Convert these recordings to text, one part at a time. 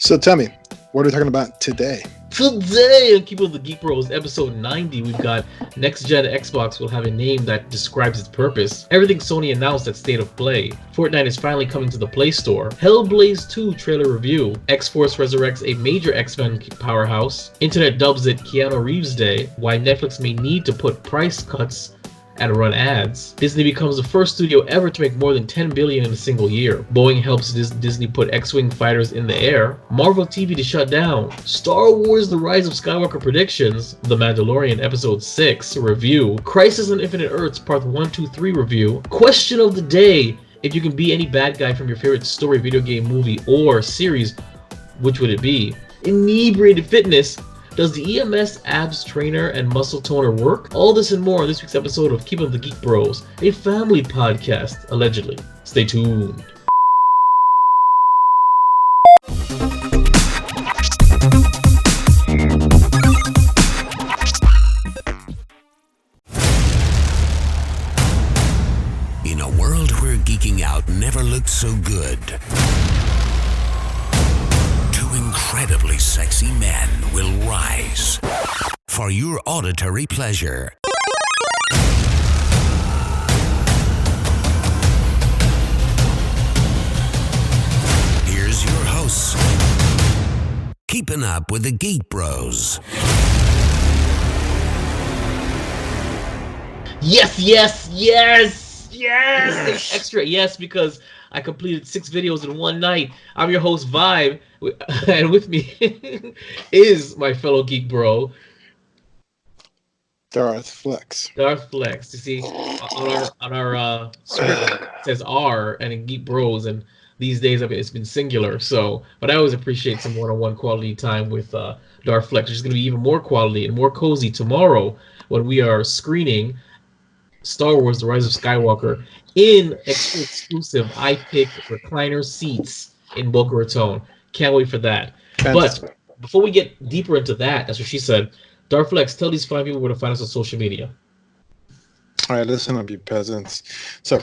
So tell me, what are we talking about today? Today on Keepin the Geek Bros, episode 90, we've got next-gen Xbox will have a name that describes its purpose. Everything Sony announced at State of Play. Fortnite is finally coming to the Play Store. Hellblade 2 trailer review. X-Force resurrects a Major X-Men Powerhouse. Internet dubs it Keanu Reeves Day. Why Netflix may need to put price cuts and run ads. Disney becomes the first studio ever to make more than $10 billion in a single year. Boeing helps Disney put X-Wing fighters in the air. Marvel TV to shut down. Star Wars The Rise of Skywalker predictions. The Mandalorian Episode 6 review. Crisis on Infinite Earths Part 1, 2, 3 review. Question of the day. If you can be any bad guy from your favorite story, video game, movie, or series, which would it be? Inebriated Fitness. Does the EMS abs trainer and muscle toner work? All this and more in this week's episode of Keepin the Geek Bros, a family podcast, allegedly. Stay tuned. In a world where geeking out never looked so good, incredibly sexy men will rise for your auditory pleasure. Here's your hosts, Keeping Up with the Geek Bros. Yes! Extra yes, because I completed 6 videos in one night. I'm your host, Vibe, and with me is my fellow geek bro, Darth Flex. You see, on our script it says R and in Geek Bros, and these days it's been singular. So, but I always appreciate some one-on-one quality time with Darth Flex, which is going to be even more quality and more cozy tomorrow when we are screening Star Wars: The Rise of Skywalker in exclusive iPick recliner seats in Boca Raton. Can't wait for that. But before we get deeper into that, that's what she said. Darflex, tell these fine people where to find us on social media. All right, listen up, you peasants. So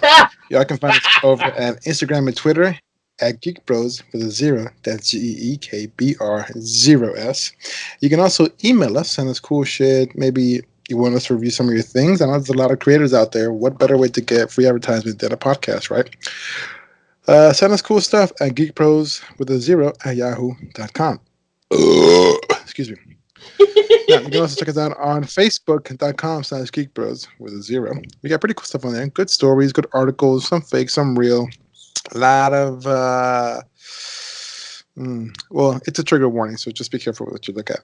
y'all can find us over at Instagram and Twitter at Geek Bros with a 0. That's GEEKBR0S. You can also email us, send us cool shit, maybe you want us to review some of your things. I know there's a lot of creators out there. What better way to get free advertisement than a podcast, right? Send us cool stuff at geekpros with a 0 at yahoo.com. Excuse me. Now, you can also check us out on facebook.com/geekbros with a 0. We got pretty cool stuff on there. Good stories, good articles, some fake, some real. A lot of well, it's a trigger warning, so just be careful with what you look at.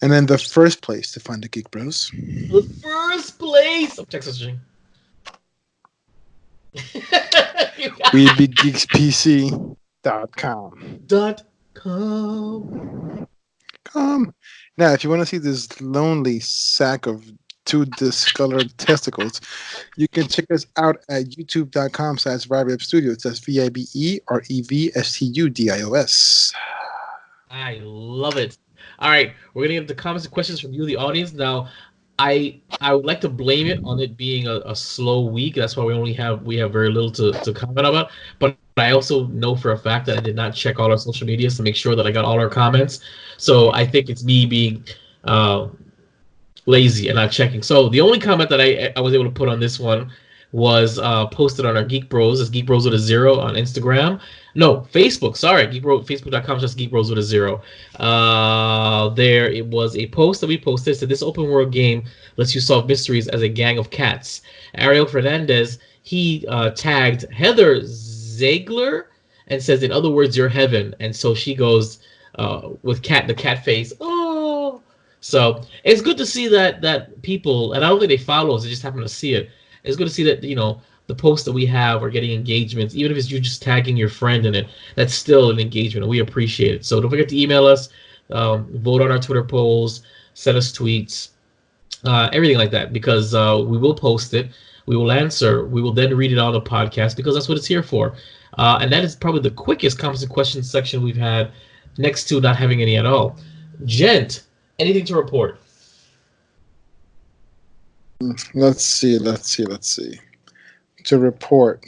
And then the first place to find the Geek Bros. The first place! I'm text messaging. WeBeGeeksPC.com. Now, if you want to see this lonely sack of 2 discolored testicles, you can check us out at youtube.com/VibeRepStudios. That's VIBEREVSTUDIOS. I love it. All right, we're gonna get the comments and questions from you, the audience. Now, I would like to blame it on it being a slow week. That's why we have very little to comment about. But I also know for a fact that I did not check all our social medias to make sure that I got all our comments. So I think it's me being lazy and not checking. So the only comment that I was able to put on this one was posted on our Geek Bros. It's Geek Bros with a 0 on Instagram. No, Facebook. Sorry, Facebook.com/geekbros with a 0. There it was a post that we posted. Said this open world game lets you solve mysteries as a gang of cats. Ariel Fernandez, he tagged Heather Ziegler and says, in other words, you're heaven. And so she goes with the cat face. Oh, so it's good to see that people, and I don't think they follow us, they just happen to see it. It's good to see that, the posts that we have are getting engagements, even if it's you just tagging your friend in it. That's still an engagement, and we appreciate it. So don't forget to email us, vote on our Twitter polls, send us tweets, everything like that, because we will post it, we will answer, we will then read it on the podcast, because that's what it's here for. And that is probably the quickest comments and questions section we've had, next to not having any at all. Gent, anything to report? Let's see. To report.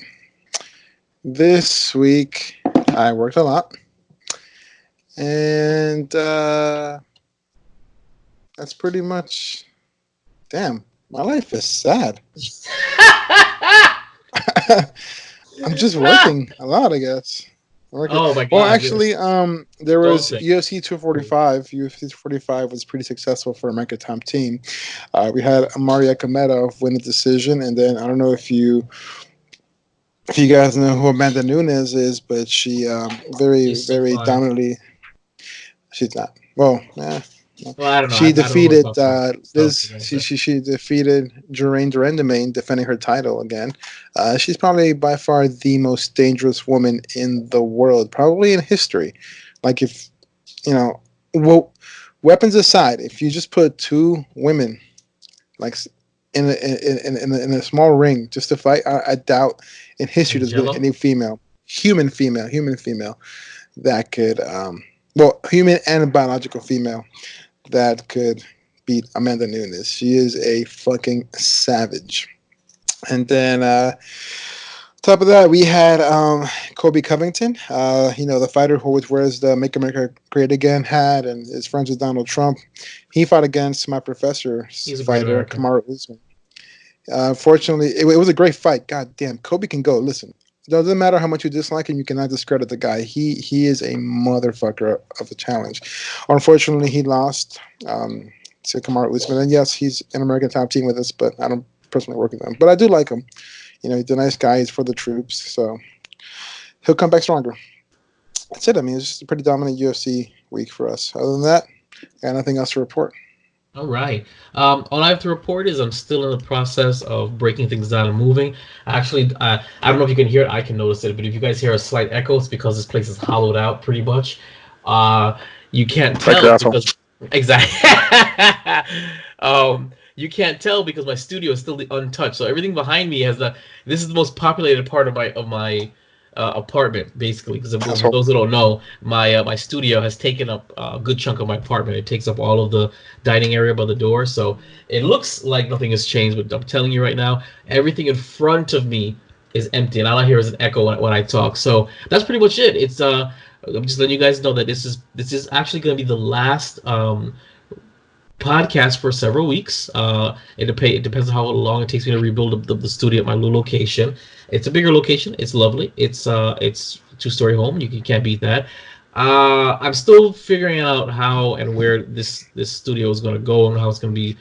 This week, I worked a lot. And that's pretty much. Damn, my life is sad. I'm just working a lot, I guess. Oh my god. Well, actually, there was Don't say. UFC 245. UFC 245 was pretty successful for American Top Team. We had Maria Kamedov win the decision, and then I don't know if you guys know who Amanda Nunes is, but she very She's so very fine. dominantly. She's not. Well, Well, I don't know. she I don't know defeated what's up with Liz. stuff, She defeated Jeraine Durandamain, defending her title again. She's probably by far the most dangerous woman in the world, probably in history. Like if well, weapons aside, if you just put two women like in a small ring just to fight, I doubt in history there's been Yellow? any human female that could human and biological female that could beat Amanda Nunes. She is a fucking savage. And then top of that, we had Kobe Covington, the fighter who always wears the Make America Great Again hat and is friends with Donald Trump. He fought against my professor's He's a great fighter, American. Kamaru Usman. Fortunately, it was a great fight. God damn, Kobe can go. Listen, it doesn't matter how much you dislike him, you cannot discredit the guy. He is a motherfucker of a challenge. Unfortunately, he lost to Kamaru Usman. And yes, he's an American Top Team with us, but I don't personally work with him. But I do like him. He's a nice guy. He's for the troops, so he'll come back stronger. That's it. I mean, it's just a pretty dominant UFC week for us. Other than that, got nothing else to report. All right. All I have to report is I'm still in the process of breaking things down and moving. Actually, I don't know if you can hear it. I can notice it, but if you guys hear a slight echo, it's because this place is hollowed out pretty much. You can't tell because exactly. You can't tell because my studio is still untouched. So everything behind me has this is the most populated part of my apartment, basically. Because for those who don't know, my studio has taken up a good chunk of my apartment. It takes up all of the dining area by the door. So it looks like nothing has changed, but I'm telling you right now, everything in front of me is empty, and all I hear is an echo when I talk. So that's pretty much it. It's I'm just letting you guys know that this is actually going to be the last podcast for several weeks. It depends on how long it takes me to rebuild the studio at my new location. It's a bigger location. It's lovely. It's a 2-story home. You can't beat that. I'm still figuring out how and where this studio is going to go and how it's going to be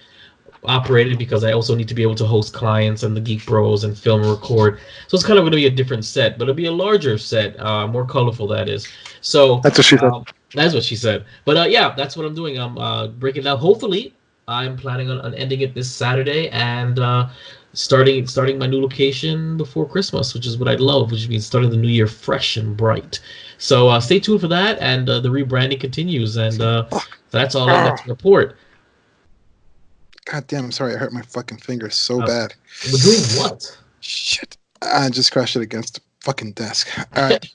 operated, because I also need to be able to host clients and the Geek Bros and film and record. So it's kind of going to be a different set, but it'll be a larger set, more colorful, that is. So that's what she said. That's what she said. But yeah, that's what I'm doing. I'm breaking down. Hopefully, I'm planning on ending it this Saturday and starting my new location before Christmas, which is what I'd love, which means starting the new year fresh and bright. So stay tuned for that, and the rebranding continues, and that's all I got to report. God damn, I'm sorry. I hurt my fucking finger so bad. We're doing what? Shit. I just crashed it against the fucking desk. All right.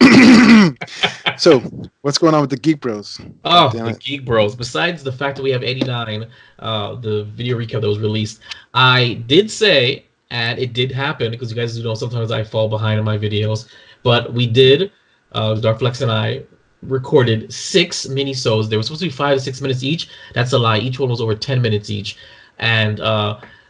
So, what's going on with the Geek Bros? Oh, the Geek Bros. Besides the fact that we have 89, the video recap that was released, I did say, and it did happen, because you guys do know sometimes I fall behind in my videos, but we did, Darflex and I recorded 6 mini-sodes. They were supposed to be 5 to 6 minutes each. That's a lie. Each one was over 10 minutes each. And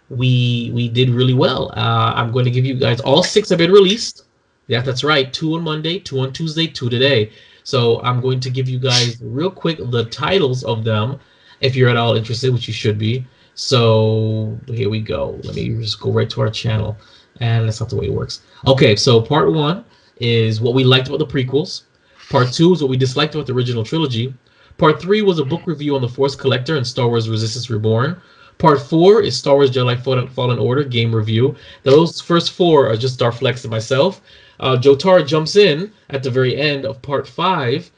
we did really well. I'm going to give you guys, all 6 have been released. Yeah, that's right. 2 on Monday, 2 on Tuesday, 2 today. So I'm going to give you guys real quick the titles of them, if you're at all interested, which you should be. So here we go. Let me just go right to our channel. And that's not the way it works. Okay, so part 1 is what we liked about the prequels. Part 2 is what we disliked about the original trilogy. Part 3 was a book review on The Force Collector and Star Wars Resistance Reborn. Part 4 is Star Wars Jedi Fallen Order game review. Those first 4 are just Darflex and myself. Jotaro jumps in at the very end of Part 5,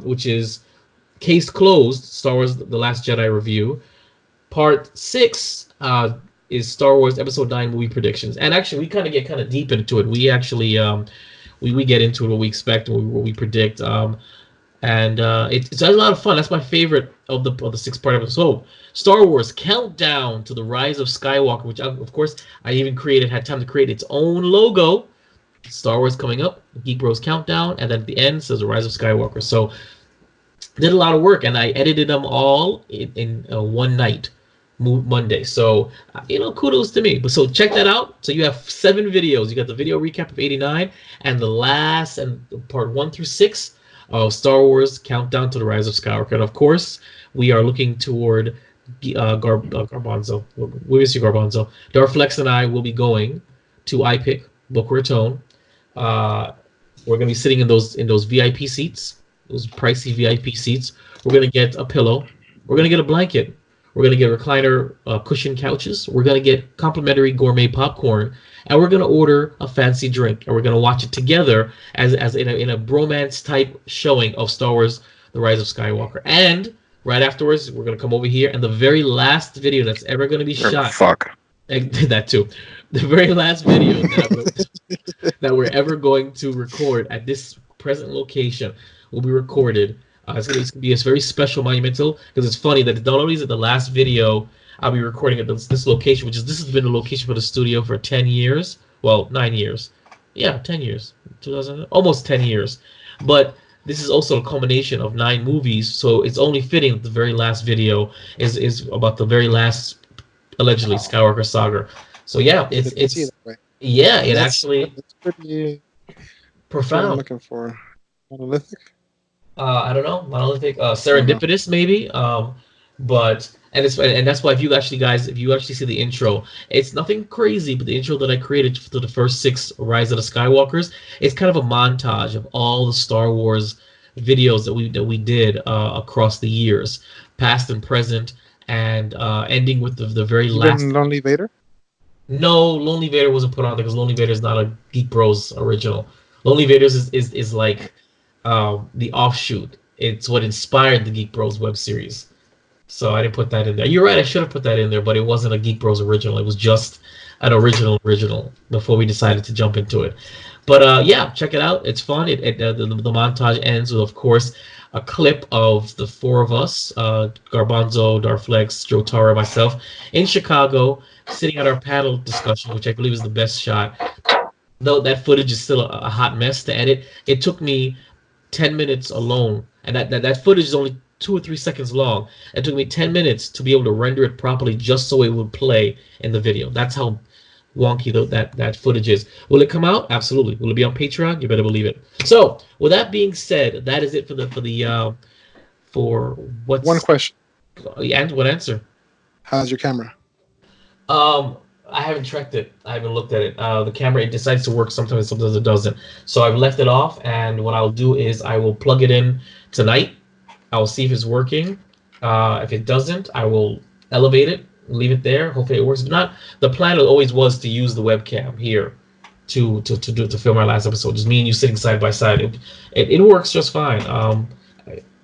which is Case Closed, Star Wars The Last Jedi review. Part 6 is Star Wars Episode 9 movie predictions. And actually, we get kind of deep into it. We actually we get into it, what we expect, what we predict. And it's a lot of fun. That's my favorite of the 6-part episode. Star Wars Countdown to the Rise of Skywalker, which of course I even had time to create its own logo. Star Wars coming up, Geek Bros Countdown, and then at the end says the Rise of Skywalker. So Did a lot of work, and I edited them all in one night, Monday. So kudos to me. But so check that out. So you have 7 videos. You got the video recap of '89 and the last and part 1 through 6 of Star Wars Countdown to the Rise of Skywalker. And of course, we are looking toward Garbanzo. We miss you, Garbanzo. Darflex and I will be going to iPic Boca Raton. We're gonna be sitting in those VIP seats. Those pricey VIP seats. We're going to get a pillow. We're going to get a blanket. We're going to get recliner cushion couches. We're going to get complimentary gourmet popcorn. And we're going to order a fancy drink. And we're going to watch it together as in a bromance type showing of Star Wars The Rise of Skywalker. And right afterwards, we're going to come over here. And the very last video that's ever going to be shot. Fuck. That too. The very last video that we're ever going to record at this present location will be recorded. It's going to be a very special, monumental, because it's funny that not only is it the last video I'll be recording at this location, this has been the location for the studio for 10 years. Well, 9 years. Yeah, 10 years. 2000, almost 10 years. But this is also a culmination of 9 movies, so it's only fitting that the very last video is about the very last, allegedly, Skywalker saga. So yeah, it's yeah, it actually pretty profound. What I'm looking for monolithic. I don't know, monolithic, serendipitous maybe. But that's why if you actually see the intro, it's nothing crazy, but the intro that I created for the first 6 Rise of the Skywalkers, it's kind of a montage of all the Star Wars videos that we did across the years, past and present, and ending with the very last. Lonely Vader? No, Lonely Vader wasn't put on there because Lonely Vader is not a Geek Bros original. Lonely Vader is like the offshoot. It's what inspired the Geek Bros web series. So I didn't put that in there. You're right, I should have put that in there, but it wasn't a Geek Bros original. It was just an original before we decided to jump into it. But yeah, check it out. It's fun. The montage ends with, of course, a clip of the 4 of us, Garbanzo, Darflex, Joe Tara, myself, in Chicago, sitting at our panel discussion, which I believe is the best shot. Though that footage is still a hot mess to edit, it took me 10 minutes alone, and that footage is only 2 or 3 seconds long. It took me 10 minutes to be able to render it properly just so it would play in the video. That's how wonky that footage is. Will it come out? Absolutely. Will it be on Patreon? You better believe it. So, with that being said, that is it for what's... One question. And what answer? How's your camera? I haven't tracked it. I haven't looked at it. The camera, it decides to work sometimes it doesn't. So I've left it off, and what I'll do is I will plug it in tonight. I'll see if it's working. If it doesn't, I will elevate it, leave it there. Hopefully it works. If not, the plan always was to use the webcam here to film our last episode. Just me and you sitting side by side. It works just fine.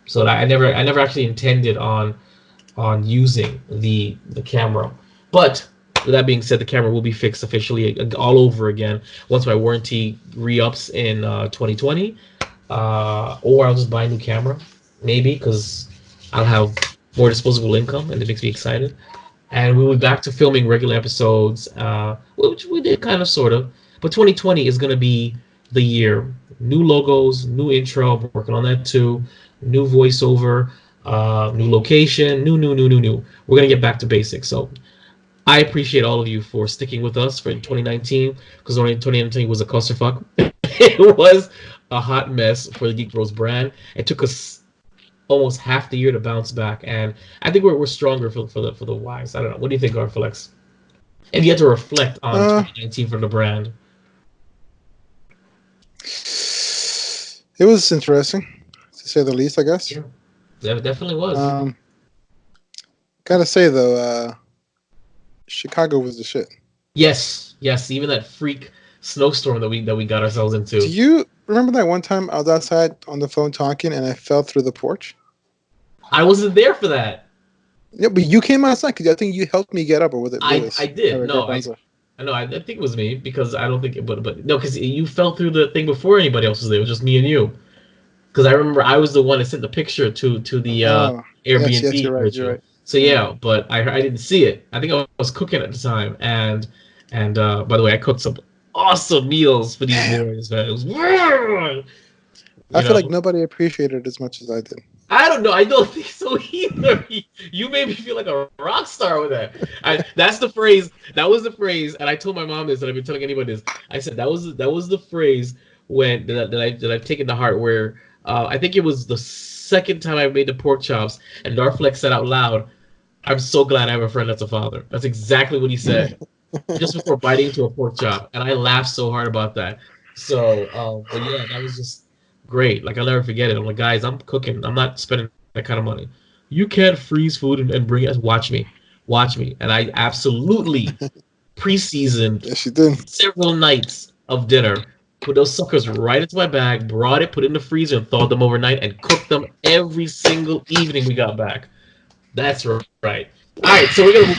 So I never actually intended on using the camera. But with that being said, the camera will be fixed officially all over again once my warranty re-ups in 2020. Or I'll just buy a new camera. Maybe, because I'll have more disposable income, and it makes me excited. And we'll be back to filming regular episodes, which we did kind of, sort of. But 2020 is going to be the year. New logos, new intro, I'm working on that too. New voiceover, new location, new. We're going to get back to basics. So I appreciate all of you for sticking with us for 2019, because 2019 was a clusterfuck. It was a hot mess for the Geek Bros brand. It took us almost half the year to bounce back, and I think we're stronger for the wise. I don't know. What do you think, Arflex? If you had to reflect on 2019 for the brand, it was interesting, to say the least, I guess. Yeah, it definitely was. Gotta say though, Chicago was the shit. Yes. Even that freak snowstorm that we got ourselves into. Do you remember that one time I was outside on the phone talking and I fell through the porch? I wasn't there for that. Yeah, but you came outside because I think you helped me get up, or was it Lewis? I did. No, I think it was me, because I don't think it, but no, because you fell through the thing before anybody else was there. It was just me and you. Because I remember I was the one that sent the picture to the Airbnb. Yes, you're right. So yeah, but I didn't see it. I think I was cooking at the time, and by the way, I cooked some awesome meals for these boys, man. It was, I feel like nobody appreciated it as much as I did. I don't know. I don't think so either. You made me feel like a rock star with that. That's the phrase. That was the phrase. And I told my mom this, and I've been telling anybody this. I said that was the phrase when that I've taken to heart. Where I think it was the second time I made the pork chops, and Darflex said out loud, "I'm so glad I have a friend that's a father." That's exactly what he said just before biting into a pork chop, and I laughed so hard about that. So, but yeah, that was just great. Like I'll never forget it. I'm like, guys, I'm cooking. I'm not spending that kind of money. You can't freeze food and bring it. Watch me, and I absolutely pre-seasoned Yes, you did. several nights of dinner. Put those suckers right into my bag, brought it, put it in the freezer, and thawed them overnight, and cooked them every single evening we got back. That's right. All right, so we're gonna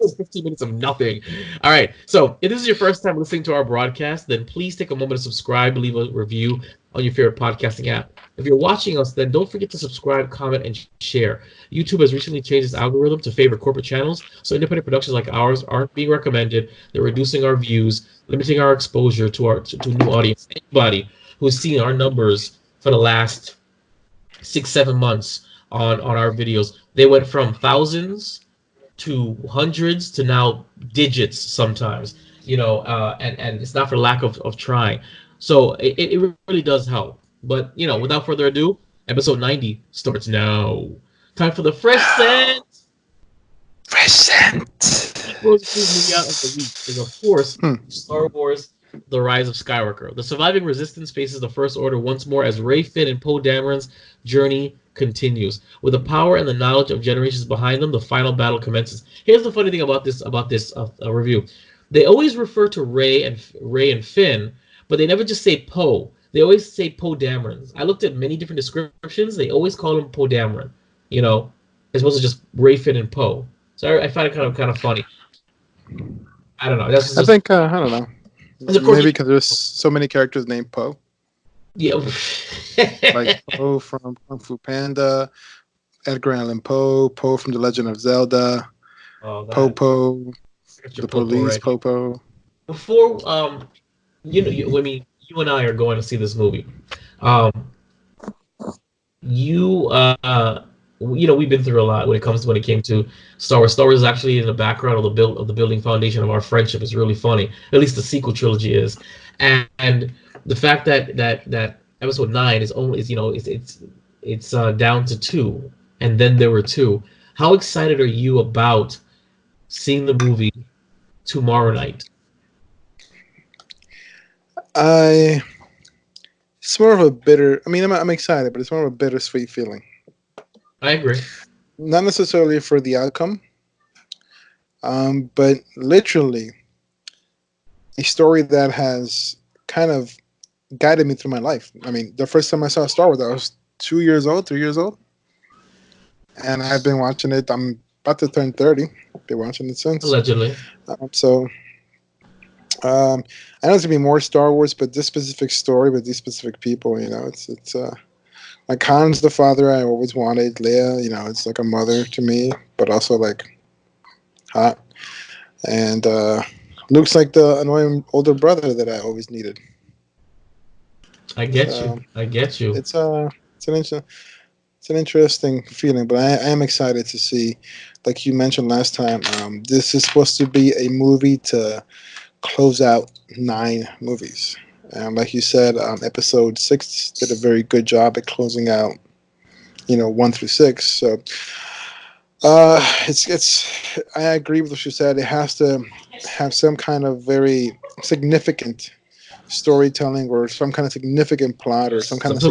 move 15 minutes of nothing. All right, so if this is your first time listening to our broadcast, then please take a moment to subscribe, leave a review on your favorite podcasting app. If you're watching us, then don't forget to subscribe, comment, and share. YouTube has recently changed its algorithm to favor corporate channels, so independent productions like ours aren't being recommended. They're reducing our views, limiting our exposure to a new audience. Anybody who's seen our numbers for the last 6-7 months on our videos, they went from thousands to hundreds to now digits sometimes, and it's not for lack of trying. So it really does help. But, without further ado, episode 90 starts now. Time for the Fresh Scent. Fresh scent. Movie out of the week is, of course, Star Wars The Rise of Skywalker. The surviving Resistance faces the First Order once more as Rey, Finn, and Poe Dameron's journey continues. With the power and the knowledge of generations behind them, the final battle commences. Here's the funny thing about this review. They always refer to Rey and Finn, but they never just say Poe. They always say Poe Dameron. I looked at many different descriptions. They always call him Poe Dameron, as opposed to just Rey, Finn, and Poe. So I find it kind of funny. I don't know. I think I don't know. Maybe because there's so many characters named Poe. Yeah. Like Poe from Kung Fu Panda, Edgar Allan Poe, Poe from The Legend of Zelda, Popo, the police, right? Popo. Before, you and I are going to see this movie. We've been through a lot when it came to Star Wars. Star Wars is actually in the background of the building foundation of our friendship. Is really funny. At least the sequel trilogy is, and the fact that episode 9 is only it's down to 2, and then there were 2. How excited are you about seeing the movie tomorrow night? It's more of a bitter. I mean, I'm excited, but it's more of a bittersweet feeling. I agree. Not necessarily for the outcome, but literally a story that has kind of guided me through my life. I mean, the first time I saw Star Wars, I was 2 years old, 3 years old, and I've been watching it. I'm about to turn 30. Been watching it since. Allegedly. I know it's gonna be more Star Wars, but this specific story with these specific people, it's like Han's the father I always wanted. Leia, it's like a mother to me, but also like hot. And Luke's like the annoying older brother that I always needed. I get you. It's an interesting feeling, but I am excited to see, like you mentioned last time, this is supposed to be a movie to close out 9 movies. Like you said, episode 6 did a very good job at closing out, 1 through 6. So I agree with what you said. It has to have some kind of very significant storytelling or some kind of significant plot or some kind of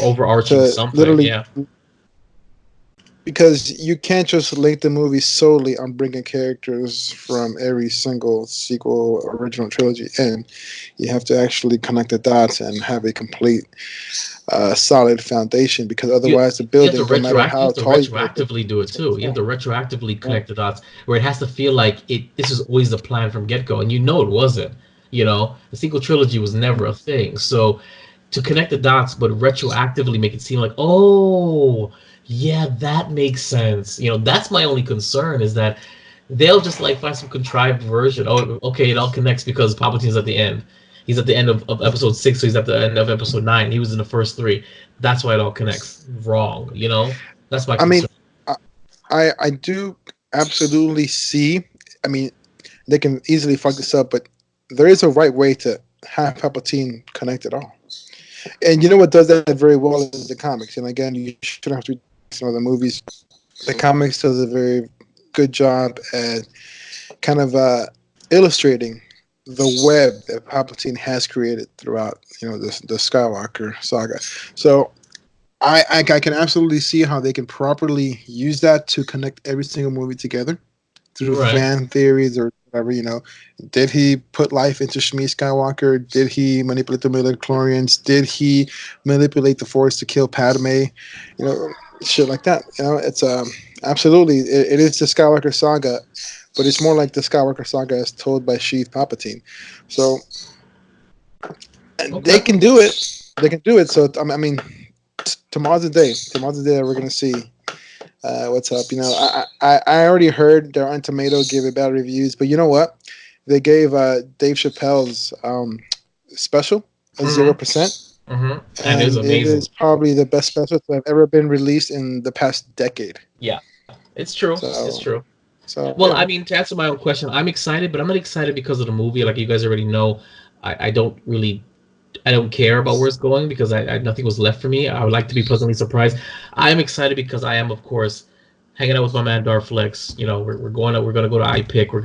overarching something. Literally, yeah. Because you can't just lay the movie solely on bringing characters from every single sequel original trilogy in. You have to actually connect the dots and have a complete, solid foundation. Because otherwise, the building, no matter how tall you retroactively do it too. You have to retroactively connect the dots, where it has to feel like this is always the plan from get-go, and it wasn't. The sequel trilogy was never a thing. So to connect the dots, but retroactively make it seem like, oh, yeah, that makes sense. That's my only concern, is that they'll just like find some contrived version. Oh, okay, it all connects because Palpatine's at the end. he's at the end of episode 6, so he's at the end of episode 9. He was in the first 3. That's why it all connects. Wrong, you know? That's my concern. I do absolutely see. I mean, they can easily fuck this up, but there is a right way to have Palpatine connect it all. And you know what does that very well is the comics. And again, you shouldn't have to read some of the movies. The comics does a very good job at kind of illustrating the web that Palpatine has created throughout, the Skywalker saga. So I can absolutely see how they can properly use that to connect every single movie together through fan theories or whatever. Did he put life into Shmi Skywalker? Did he manipulate the midichlorians? Did he manipulate the Force to kill Padme? Shit like that. It's absolutely it is the Skywalker saga, but it's more like the Skywalker saga as told by Sheev Palpatine. So they can do it. They can do it. So I mean, tomorrow's the day. Tomorrow's the day that we're gonna see what's up. I already heard they're on Tomato give it bad reviews, but you know what? They gave Dave Chappelle's special a 0%. Mm-hmm. And it was amazing. It is probably the best special that have ever been released in the past decade. Yeah, it's true. It's true. So, well, I mean, to answer my own question, I'm excited, but I'm not excited because of the movie. Like you guys already know, I don't care about where it's going because nothing was left for me. I would like to be pleasantly surprised. I am excited because I am, of course, hanging out with my man Darflex. We're gonna go to iPick. We're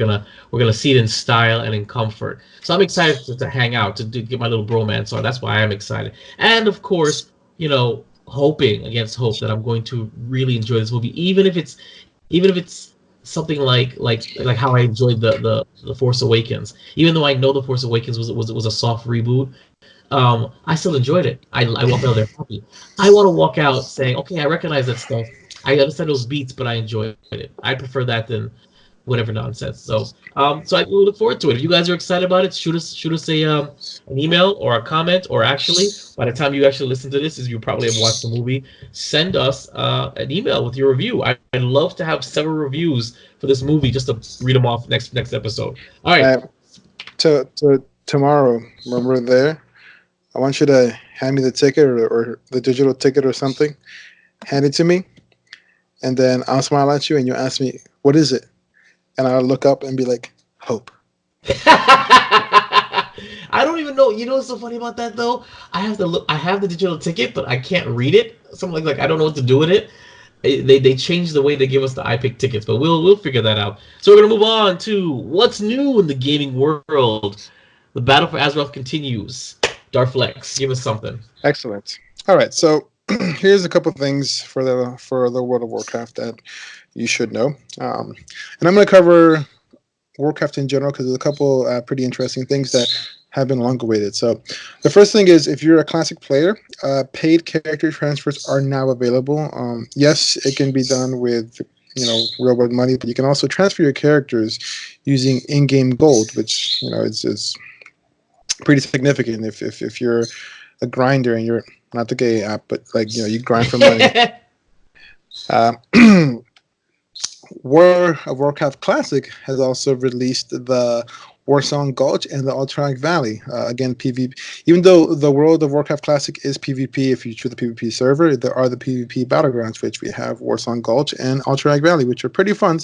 gonna see it in style and in comfort. So I'm excited to hang out to get my little bromance on. That's why I am excited. And of course, hoping against hope that I'm going to really enjoy this movie, even if it's something like how I enjoyed the Force Awakens. Even though I know the Force Awakens was a soft reboot. I still enjoyed it. I walked out there happy. I want to walk out saying, okay, I recognize that stuff. I understand those beats, but I enjoyed it. I prefer that than whatever nonsense. So I look forward to it. If you guys are excited about it, shoot us an email or a comment, or actually, by the time you actually listen to this, you probably have watched the movie. Send us an email with your review. I'd love to have several reviews for this movie just to read them off next episode. All right. To tomorrow, when we're there, I want you to hand me the ticket or the digital ticket or something. Hand it to me. And then I'll smile at you and you ask me, what is it? And I'll look up and be like, hope. I don't even know. You know what's so funny about that, though? I have the digital ticket, but I can't read it. Something like I don't know what to do with it. They changed the way they give us the iPick tickets, but we'll figure that out. So we're going to move on to what's new in the gaming world. The battle for Azeroth continues. Darflex, give us something. Excellent. All right, so here's a couple things for the World of Warcraft that you should know, and I'm going to cover Warcraft in general because there's a couple pretty interesting things that have been long awaited. So the first thing is, if you're a classic player, paid character transfers are now available. Yes, it can be done with real world money, but you can also transfer your characters using in-game gold, which is pretty significant if you're a grinder and you're not the gay app, but you grind for money. World of Warcraft Classic has also released the Warsong Gulch and the Ultrag Valley. Again, PvP. Even though the World of Warcraft Classic is PvP, if you choose the PvP server, there are the PvP battlegrounds, which we have Warsong Gulch and Ultrag Valley, which are pretty fun.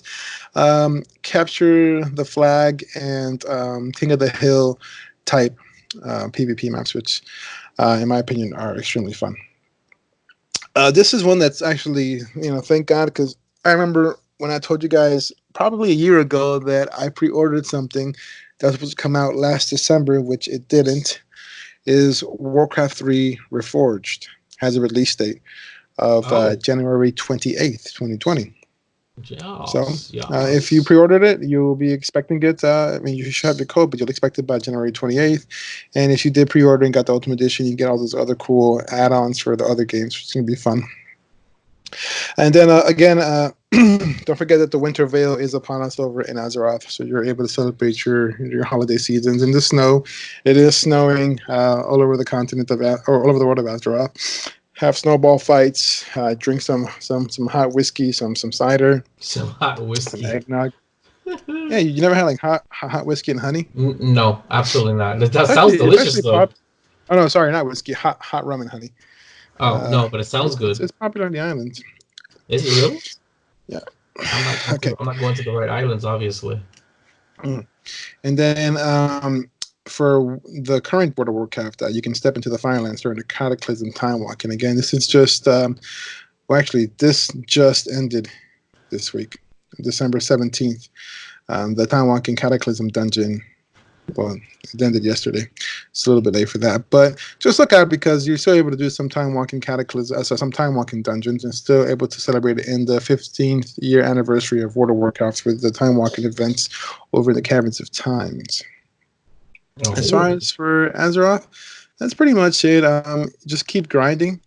Capture the Flag and King of the Hill type PvP maps, which in my opinion are extremely fun. This is one that's actually, thank God, because I remember when I told you guys probably a year ago that I pre-ordered something that was supposed to come out last December, which it didn't, is Warcraft 3 Reforged. Has a release date of January 28th, 2020. Yes, So if you pre-ordered it, you'll be expecting it. You should have your code, but you'll expect it by January 28th. And if you did pre-order and got the Ultimate Edition, you get all those other cool add-ons for the other games, which is going to be fun. And then again, don't forget that the Winter Veil is upon us over in Azeroth, so you're able to celebrate your holiday seasons in the snow. It is snowing all over the continent or all over the world of Azeroth. Have snowball fights, drink some hot whiskey, some cider, some hot whiskey, some eggnog. Yeah, you never had like hot whiskey and honey? No, absolutely not. That It's sounds actually- delicious it's though. Oh no, sorry, not whiskey. Hot rum and honey. Oh no, but it sounds good. It's popular on the islands. Is it really? Yeah. I'm not going to the right islands, obviously. And then for the current World of Warcraft, you can step into the Firelands during the Cataclysm Time Walk. And again, this is just this just ended this week, December 17th. The Time Walking Cataclysm dungeon. Well, it ended yesterday. It's a little bit late for that, but just look out because you're still able to do some time walking some time walking dungeons, and still able to celebrate it in the 15th year anniversary of World of Warcraft with the time walking events over the Caverns of Times. Oh. As far as for Azeroth, that's pretty much it. Just keep grinding,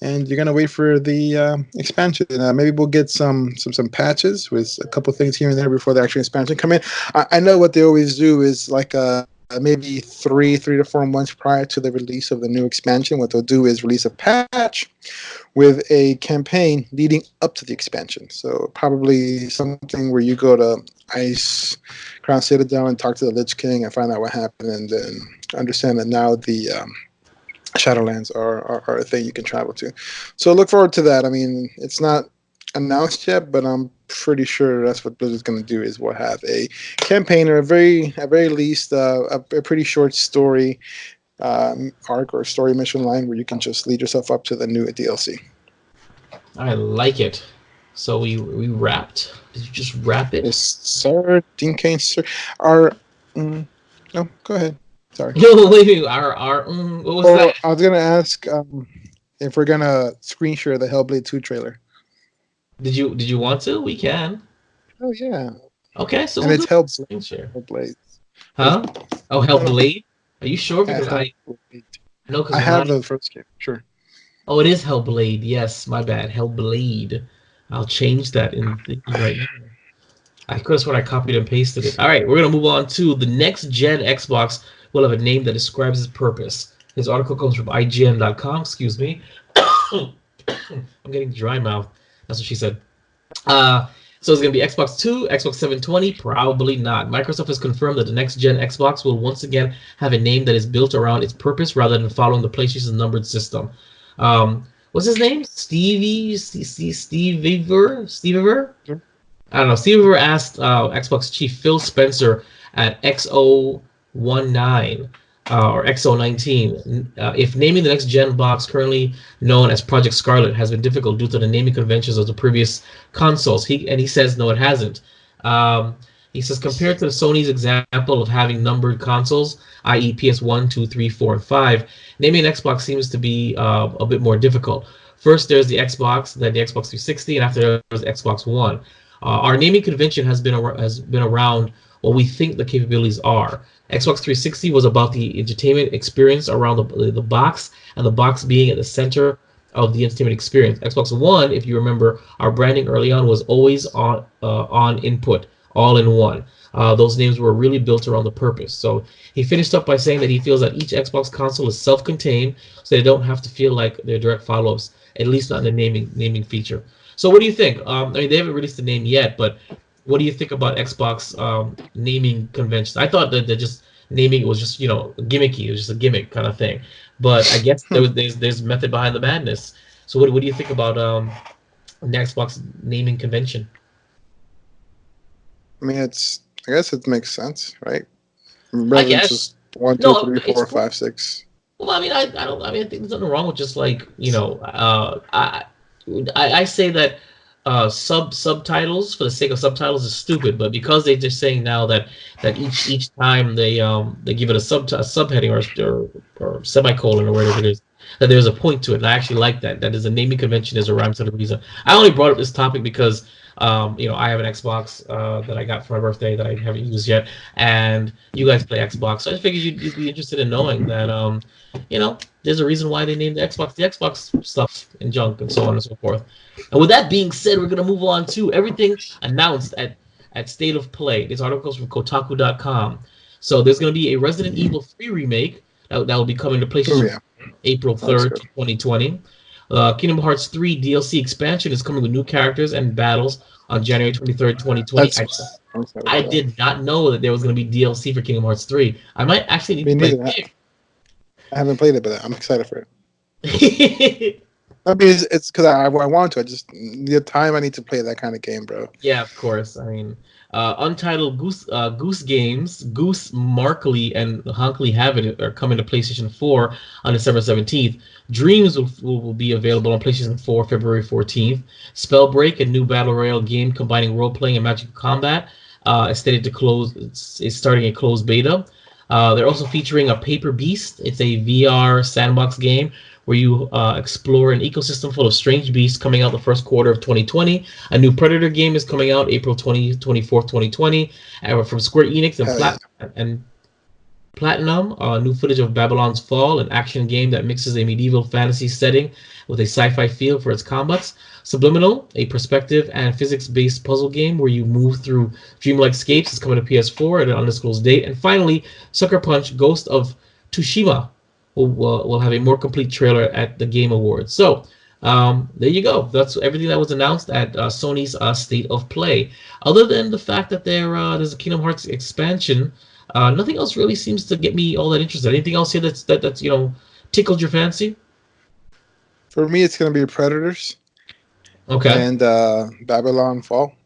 and you're gonna wait for the expansion. Maybe we'll get some patches with a couple things here and there before the actual expansion come in. I know what they always do is like maybe 3 to 4 months prior to the release of the new expansion. What they'll do is release a patch with a campaign leading up to the expansion. So probably something where you go to Ice Crown Citadel and talk to the Lich King and find out what happened, and then understand that now the Shadowlands are a thing you can travel to. So look forward to that. I mean, it's not announced yet, but I'm pretty sure that's what Blizzard's going to do, is we'll have a campaign, or at very least a pretty short story arc or story mission line where you can just lead yourself up to the new DLC. I like it. So we wrapped. Did you just wrap it? Yes, sir. Dean Kane, sir. No, go ahead. Sorry. No, wait. What was that? I was gonna ask if we're gonna screen share the Hellblade 2 trailer. Did you want to? We can. Oh yeah. Okay, so and it's screen share. Hellblade. Huh? Oh, Hellblade. Are you sure? Because I have the first game. Sure. Oh, it is Hellblade. Yes, my bad. Hellblade. I'll change that in right now. I could have sworn I copied and pasted it. All right, we're gonna move on to the next gen Xbox. Will have a name that describes its purpose. This article comes from IGN.com. Excuse me. I'm getting dry mouth. That's what she said. So it's going to be Xbox 2, Xbox 720? Probably not. Microsoft has confirmed that the next-gen Xbox will once again have a name that is built around its purpose rather than following the PlayStation's numbered system. What's his name? Steve Iver? Sure. I don't know. Steve Iver asked Xbox chief Phil Spencer at XO19 or XO19 if naming the next gen box, currently known as Project Scarlet, has been difficult due to the naming conventions of the previous consoles. He says no, it hasn't. He says compared to the Sony's example of having numbered consoles, i.e. PS1, 2, 3, 4, and 5, naming an Xbox seems to be a bit more difficult. First, there's the Xbox, then the Xbox 360, and after there's Xbox One. Our naming convention has been around what we think the capabilities are. Xbox 360 was about the entertainment experience around the box, and the box being at the center of the entertainment experience. Xbox One, if you remember, our branding early on was always on input, all in one. Those names were really built around the purpose. So he finished up by saying that he feels that each Xbox console is self-contained, so they don't have to feel like they're direct follow-ups, at least not in the naming feature. So what do you think? I mean, they haven't released the name yet, but what do you think about Xbox naming conventions? I thought that just naming it was just, gimmicky. It was just a gimmick kind of thing. But I guess there's method behind the madness. So what do you think about the Xbox naming convention? I mean, I guess it makes sense, right? I guess. Just 1, 2, 3, 4, 5, 6. Well, I mean, I think there's nothing wrong with just like, I say that subtitles for the sake of subtitles is stupid, but because they're just saying now that each time they give it a subheading or semicolon or whatever it is, that there's a point to it. And I actually like that. That is a naming convention is a rhyme to the reason. I only brought up this topic because I have an Xbox that I got for my birthday that I haven't used yet, and you guys play Xbox, so I just figured you'd be interested in knowing that there's a reason why they named the Xbox stuff and junk and so on and so forth. And with that being said, we're going to move on to everything announced at State of Play. This article is from Kotaku.com. So there's going to be a Resident Evil 3 remake that will be coming to PlayStation April 3rd, 2020. Kingdom Hearts 3 DLC expansion is coming with new characters and battles on January 23rd, 2020. I did not know that there was going to be DLC for Kingdom Hearts 3. I might actually need to play the game. I haven't played it, but I'm excited for it. I mean, it's because I want to. I just the time I need to play that kind of game, bro. Yeah, of course. I mean, Untitled Goose Games, Goose Markley and Hunkley Have It are coming to PlayStation 4 on December 17th. Dreams will be available on PlayStation 4 February 14th. Spellbreak, a new battle royale game combining role-playing and magical combat, is stated to close. It's starting a closed beta. They're also featuring a Paper Beast. It's a VR sandbox game where you explore an ecosystem full of strange beasts, coming out the first quarter of 2020. A new Predator game is coming out April 24th, 2020. From Square Enix and Platinum, new footage of Babylon's Fall, an action game that mixes a medieval fantasy setting with a sci-fi feel for its combats. Subliminal, a perspective and physics-based puzzle game where you move through dreamlike scapes, is coming to PS4 at an undisclosed date. And finally, Sucker Punch: Ghost of Tsushima will have a more complete trailer at the Game Awards. So there you go. That's everything that was announced at Sony's State of Play. Other than the fact that there's a Kingdom Hearts expansion, nothing else really seems to get me all that interested. Anything else here that's tickled your fancy? For me, it's going to be Predators. Okay. And Babylon Fall.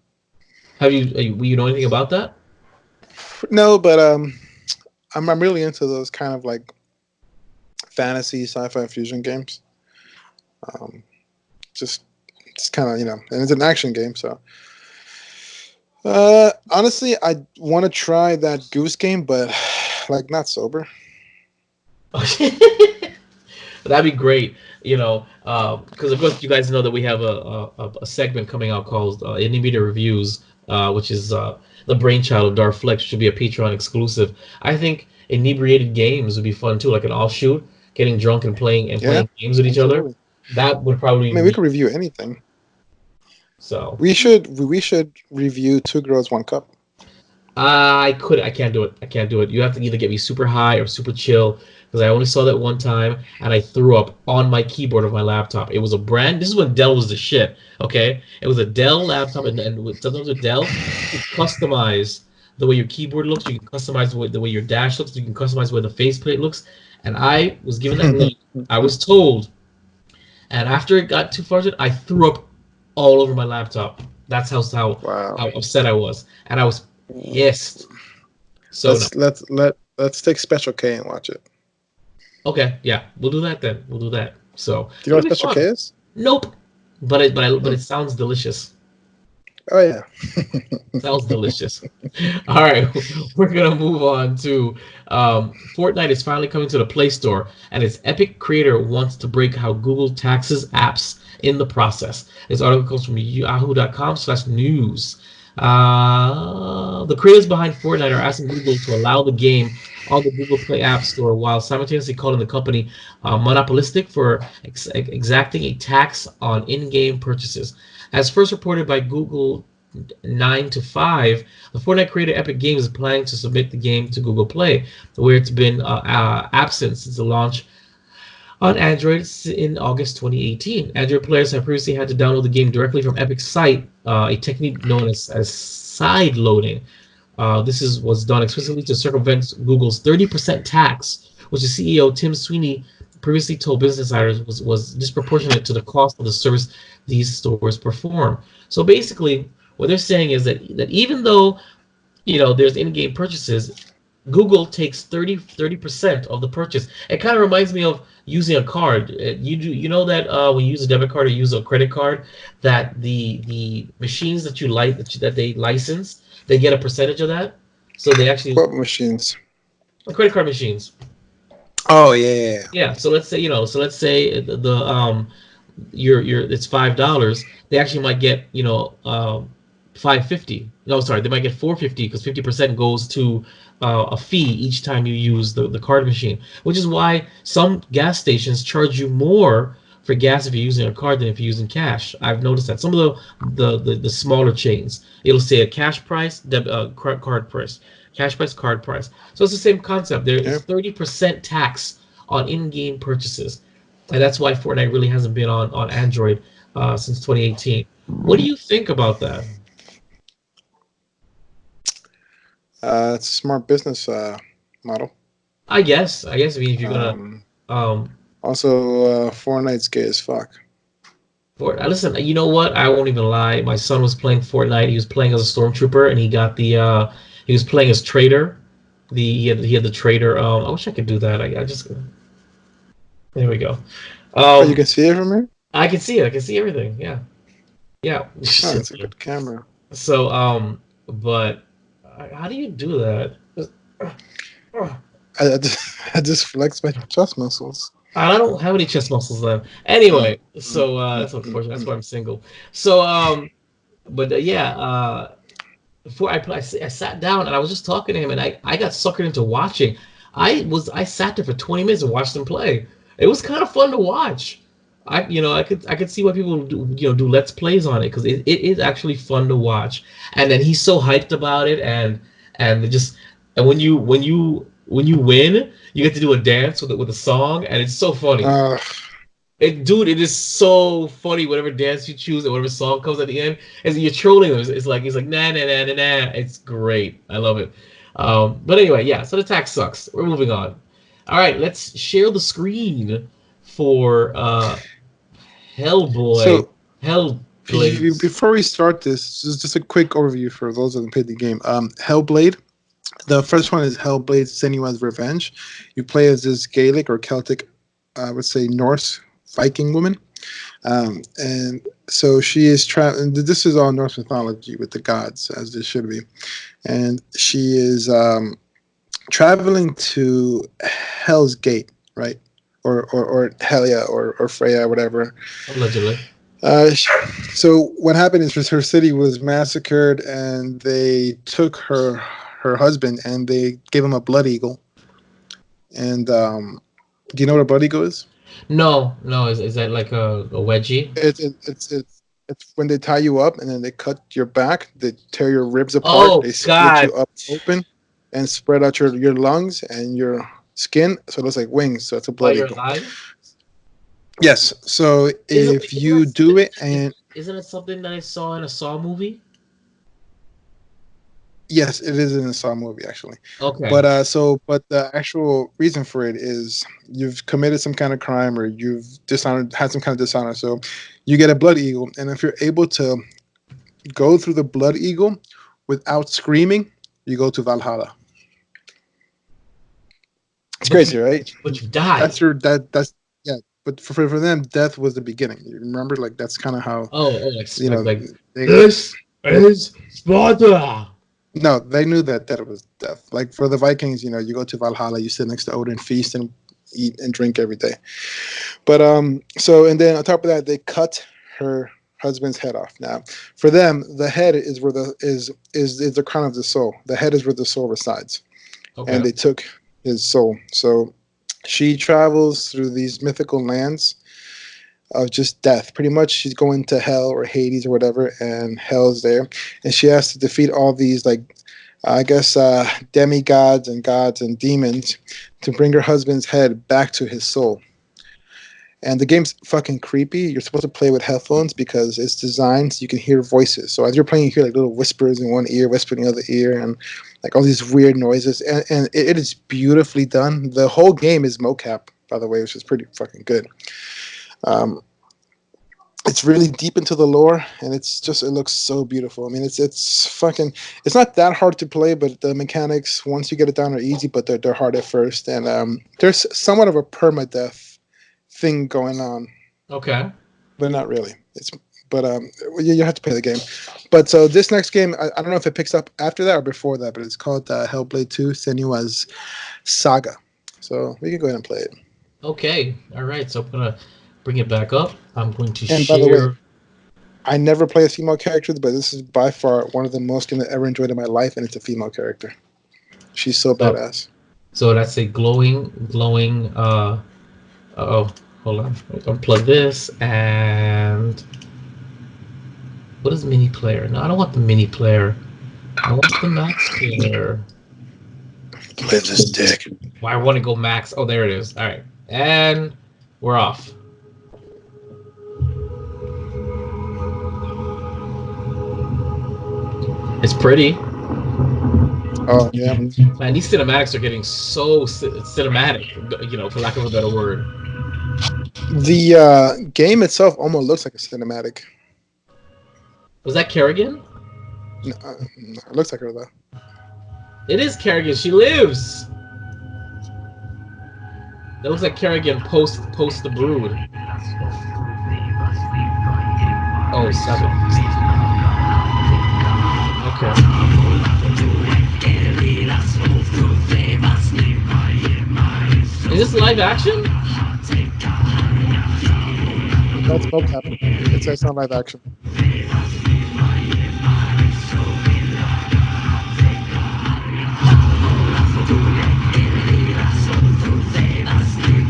Will you know anything about that? No, but I'm really into those kind of like fantasy sci-fi fusion games. Just kind of, and it's an action game, so honestly I want to try that Goose game, but like not sober. That'd be great, because of course you guys know that we have a segment coming out called Indie Reviews, which is the brainchild of Darth Flex, should be a Patreon exclusive. I think inebriated games would be fun too, like an offshoot, getting drunk and playing games with each other. That would probably. I mean, we could review anything. So we should review Two Girls, One Cup. I can't do it. You have to either get me super high or super chill, because I only saw that one time and I threw up on my keyboard of my laptop. It was this is when Dell was the shit. Okay, it was a Dell laptop, and sometimes with Dell, you customize the way your keyboard looks. You can customize the way your dash looks. You can customize the way the faceplate looks. And I was given that link. I was told, and after it got too far, I threw up all over my laptop. That's how upset I was, and I was pissed. So let's take Special K and watch it. Okay, yeah, we'll do that then. We'll do that. So do you know what Special K is? Nope, but it sounds delicious. Oh yeah, sounds delicious. All right, we're gonna move on to Fortnite is finally coming to the Play Store, and its Epic creator wants to break how Google taxes apps in the process. This article comes from yahoo.com/news. The creators behind Fortnite are asking Google to allow the game on the Google Play App Store, while simultaneously calling the company monopolistic for exacting a tax on in-game purchases. As first reported by Google 9 to 5, the Fortnite creator Epic Games is planning to submit the game to Google Play, where it's been absent since the launch on Android in August 2018. Android players have previously had to download the game directly from Epic's site, a technique known as side loading. This was done explicitly to circumvent Google's 30% tax, which the CEO Tim Sweeney previously told Business Insider was disproportionate to the cost of the service these stores perform. So basically, what they're saying is that even though there's in-game purchases, Google takes 30% of the purchase. It kind of reminds me of using a card. You know that when you use a debit card or use a credit card, that the machines that you that they license, they get a percentage of that. So they actually what machines? Credit card machines. Oh yeah. Yeah. So let's say the it's $5. They actually might get $5.50. No, sorry, they might get $4.50 because 50% goes to a fee each time you use the card machine, which is why some gas stations charge you more for gas if you're using a card than if you're using cash. I've noticed that some of the smaller chains, it'll say a cash price, card price, cash price, card price. So it's the same concept. There is 30% tax on in-game purchases. and that's why Fortnite really hasn't been on Android since 2018. What do you think about that? It's a smart business model. I guess. I mean, if you're gonna Also, Fortnite's gay as fuck. listen, you know what? I won't even lie. My son was playing Fortnite. He was playing as a stormtrooper, and he got the he was playing as Trader. He had the Trader. I wish I could do that. I just there we go. You can see it from here. I can see it. I can see everything. Yeah. Oh, it's a good camera. So but how do you do that? I just flex my chest muscles. I don't have any chest muscles left. Anyway, so that's unfortunate. That's why I'm single. So but yeah, before I sat down and I was just talking to him, and I got suckered into watching. I sat there for 20 minutes and watched him play. It was kind of fun to watch. I could see why people do let's plays on it, because it is actually fun to watch. And then he's so hyped about it, and when you win, you get to do a dance with a song, and it's so funny. It is so funny. Whatever dance you choose and whatever song comes at the end, as you're trolling them, it's like nah nah nah nah nah. It's great. I love it. But anyway, yeah. So the tax sucks. We're moving on. All right, let's share the screen for Hellboy. So, Hellblade. Before we start this is just a quick overview for those that haven't played the game. Hellblade. The first one is Hellblade: Senua's Revenge. You play as this Gaelic or Celtic, I would say Norse Viking woman. And so she is traveling. This is all Norse mythology with the gods, as this should be. And she is traveling to Hell's Gate, right? Or Helia or Freya, whatever. Allegedly. So what happened is her city was massacred, and they took her husband and they gave him a blood eagle. And do you know what a blood eagle is? No. Is that like a wedgie? It's when they tie you up and then they cut your back, they tear your ribs apart, they split you up open and spread out your lungs and your skin, so it looks like wings. So it's a blood eagle. Yes. So if you do it, and isn't it something that I saw in a Saw movie? Yes, it is in a Saw movie, actually. Okay. But but the actual reason for it is you've committed some kind of crime, or you've had some kind of dishonor. So you get a blood eagle, and if you're able to go through the blood eagle without screaming, you go to Valhalla. It's crazy, right? But you die. That's yeah. But for them, death was the beginning. You remember, like that's kind of how. This is Sparta. No, they knew that it was death. Like for the Vikings, you go to Valhalla, you sit next to Odin, feast and eat and drink every day. But and then on top of that, they cut her husband's head off. Now, for them, the head is where is the crown of the soul. The head is where the soul resides. Okay. And they took his soul. So she travels through these mythical lands of just death. Pretty much she's going to hell or Hades or whatever, and hell's there. And she has to defeat all these, demigods and gods and demons to bring her husband's head back to his soul. And the game's fucking creepy. You're supposed to play with headphones because it's designed so you can hear voices. So as you're playing, you hear like little whispers in one ear, whispering in the other ear, and like all these weird noises. And it is beautifully done. The whole game is mocap, by the way, which is pretty fucking good. It's really deep into the lore, and it looks so beautiful. I mean, it's not that hard to play, but the mechanics, once you get it down, are easy, but they're hard at first. And there's somewhat of a permadeath thing going on. Okay. But not really. You have to play the game. But so this next game, I don't know if it picks up after that or before that, but it's called Hellblade 2: Senua's Saga. So we can go ahead and play it. Okay. All right. So I'm going to bring it back up. I'm going to share. By the way, I never play a female character, but this is by far one of the most games I've ever enjoyed in my life, and it's a female character. She's so badass. So that's a glowing. Hold on. Unplug this. And what is mini player? No, I don't want the mini player. I want the max player. Play this dick. Why I want to go max? Oh, there it is. All right, and we're off. It's pretty. Oh yeah. Man, these cinematics are getting so cinematic, for lack of a better word. The game itself almost looks like a cinematic. Was that Kerrigan? No, it looks like her though. It is Kerrigan. She lives. That looks like Kerrigan post the Brood. Oh, 7. Okay. Is this live action? That's mocap. It's not live action.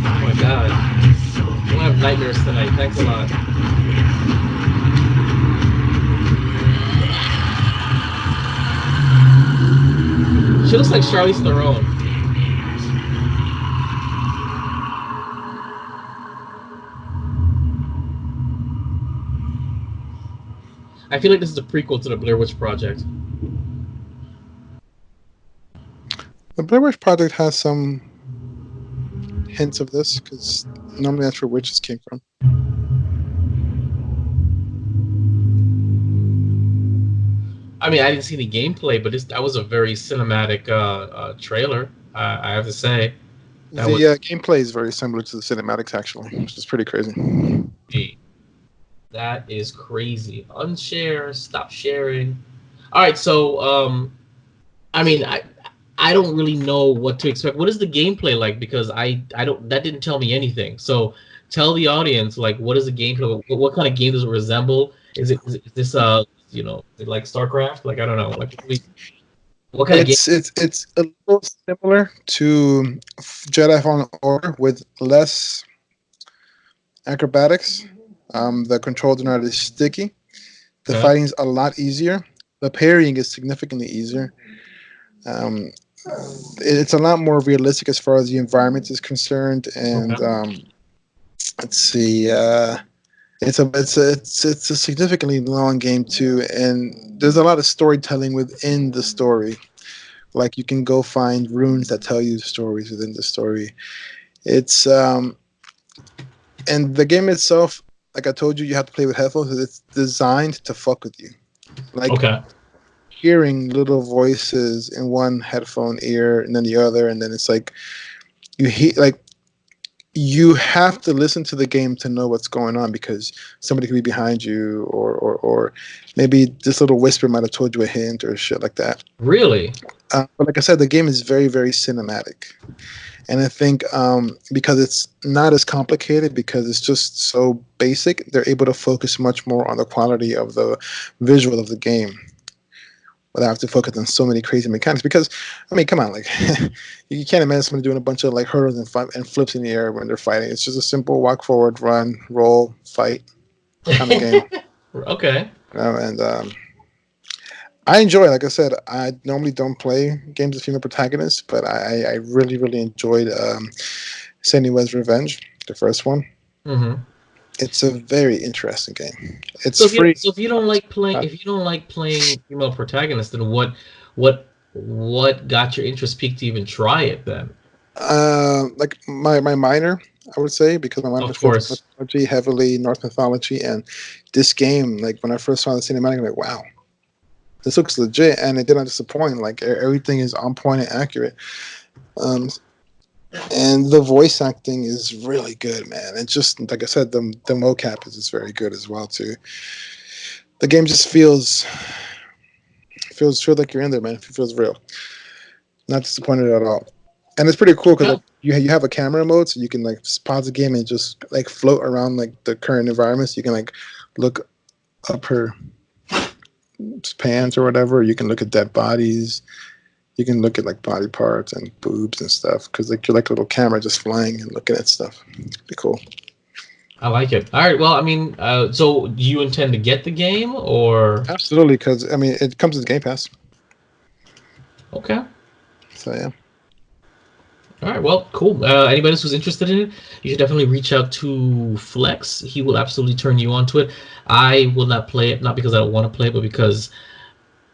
Oh my god. I'm gonna have nightmares tonight. Thanks a lot. She looks like Charlize Theron. I feel like this is a prequel to the Blair Witch Project. The Blair Witch Project has some hints of this, because normally that's where witches came from. I mean, I didn't see any gameplay, but that was a very cinematic trailer, I have to say. The gameplay is very similar to the cinematics, actually, which is pretty crazy. That is crazy. Unshare, stop sharing. All right, so, I mean, I don't really know what to expect. What is the gameplay like? Because I don't. That didn't tell me anything. So tell the audience, like, what is the gameplay? What kind of game does it resemble? Is this like StarCraft? Like, I don't know. Like, what kind of game? It's a little similar to Jedi Fallen Order with less acrobatics. The controls are not as sticky. The fighting's a lot easier. The parrying is significantly easier. It's a lot more realistic as far as the environment is concerned, and let's see. It's a significantly long game too, and there's a lot of storytelling within the story. Like, you can go find runes that tell you stories within the story. It's and the game itself, like I told you, you have to play with headphones. It's designed to fuck with you. Like, hearing little voices in one headphone ear and then the other, and then it's like you have to listen to the game to know what's going on, because somebody could be behind you, or maybe this little whisper might have told you a hint or shit like that. Really? But like I said, the game is very, very cinematic. And I think because it's not as complicated, because it's just so basic, they're able to focus much more on the quality of the visual of the game, without having to focus on so many crazy mechanics. Because, I mean, come on, like, you can't imagine somebody doing a bunch of like hurdles and flips in the air when they're fighting. It's just a simple walk forward, run, roll, fight kind of game. Okay. And I enjoy it. Like I said, I normally don't play games with female protagonists, but I really, really enjoyed Senua's Revenge, the first one. Mm-hmm. It's a very interesting game. It's free. So if you don't like playing female protagonists, then what got your interest peaked to even try it then? Like my minor, I would say, because my minor was mythology, heavily Norse mythology, and this game, like, when I first saw the cinematic, I'm like, wow, this looks legit, and it didn't disappoint. Like, everything is on point and accurate. And the voice acting is really good, man. And just like I said, the mocap is just very good as well too. The game just feels like you're in there, man. It feels real. Not disappointed at all. And it's pretty cool because you have a camera mode, so you can like pause the game and just like float around like the current environment. So you can like look up her pants or whatever. You can look at dead bodies. You can look at like body parts and boobs and stuff, because like you're like a little camera just flying and looking at stuff. It'd be cool. I like it. All right. Well, I mean, so do you intend to get the game, or? Absolutely, because I mean, it comes with Game Pass. Okay. So yeah. All right. Well, cool. Anybody else who's interested in it, you should definitely reach out to Flex. He will absolutely turn you on to it. I will not play it, not because I don't want to play it, but because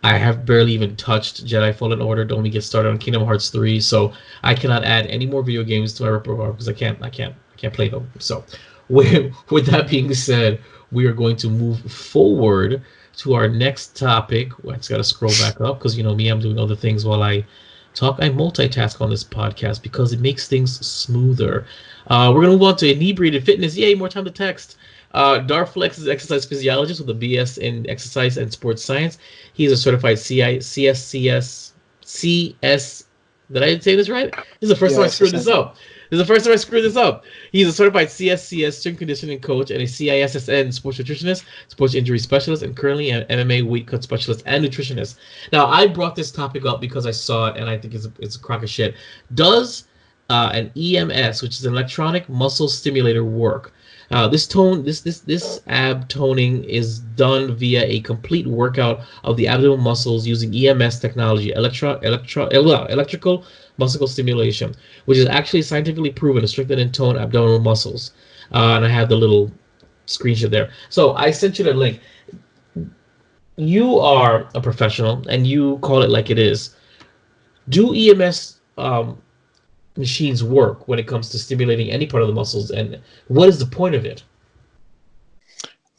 I have barely even touched Jedi Fallen Order. Don't even get started on Kingdom Hearts 3, so I cannot add any more video games to my repertoire because I can't play them. So, with that being said, we are going to move forward to our next topic. I just got to scroll back up because you know me, I'm doing other things while I talk. I multitask on this podcast because it makes things smoother. We're gonna move on to inebriated fitness. Yay, more time to text. Darflex is an exercise physiologist with a BS in exercise and sports science. He is a certified CS. Did I say this right? This is the first time I screwed this up. He's a certified CSCS strength conditioning coach and a CISSN sports nutritionist, sports injury specialist, and currently an MMA weight cut specialist and nutritionist. Now, I brought this topic up because I saw it and I think it's a crock of shit. Does an EMS, which is an electronic muscle stimulator, work? This ab toning is done via a complete workout of the abdominal muscles using EMS technology, electrical muscle stimulation, which is actually scientifically proven to strengthen and tone abdominal muscles. And I have the little screenshot there. So I sent you the link. You are a professional and you call it like it is. Do EMS machines work when it comes to stimulating any part of the muscles, and what is the point of it?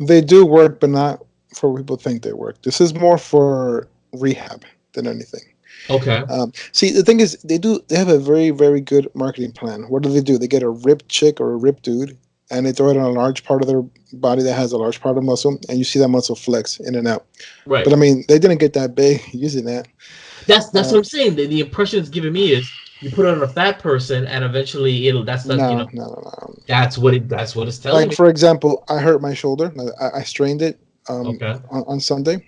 They do work, but not for what people think they work. This is more for rehab than anything. Okay. See, the thing is, they have a very, very good marketing plan. What do? They get a ripped chick or a ripped dude, and they throw it on a large part of their body that has a large part of muscle, and you see that muscle flex in and out. Right. But I mean, they didn't get that big using that. That's what I'm saying. The impression it's giving me is you put it on a fat person, and eventually No. That's what it's telling me. Like, for example, I hurt my shoulder. I strained it on Sunday.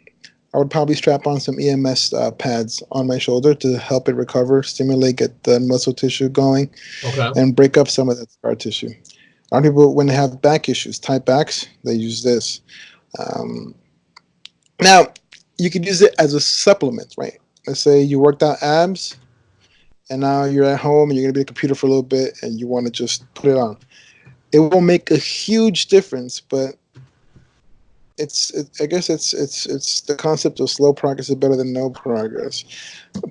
I would probably strap on some EMS pads on my shoulder to help it recover, stimulate, get the muscle tissue going, and break up some of that scar tissue. A lot of people, when they have back issues, tight backs, they use this. Now, you could use it as a supplement, right? Let's say you worked out abs, and now you're at home and you're going to be at the computer for a little bit and you want to just put it on. It will make a huge difference, but I guess it's the concept of slow progress is better than no progress.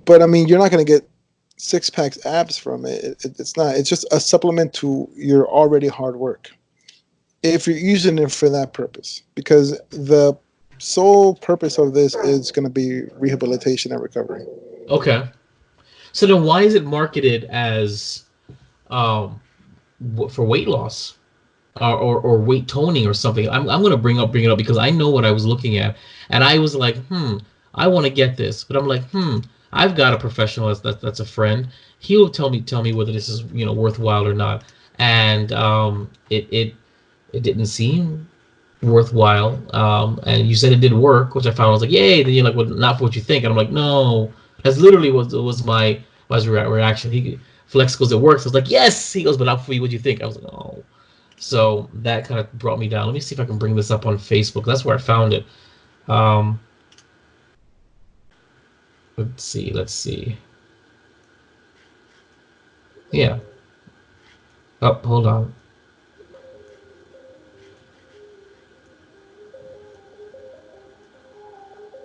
But I mean, you're not going to get 6-pack abs from it. It's not. It's just a supplement to your already hard work. If you're using it for that purpose, because the sole purpose of this is going to be rehabilitation and recovery. Okay. So then why is it marketed as for weight loss or weight toning or something? I'm going to bring it up because I know what I was looking at, and I was like, I want to get this, but I'm like, I've got a professional that's a friend. He'll tell me whether this is worthwhile or not, and it didn't seem worthwhile. And you said it did work, which I found. I was like, yay! Then you're like, well, not for what you think, and I'm like, no. That's literally was my reaction. Flex goes, it works. I was like, yes. He goes, but not for you. What do you think? I was like, oh. So that kind of brought me down. Let me see if I can bring this up on Facebook. That's where I found it. Let's see. Yeah. Oh, hold on.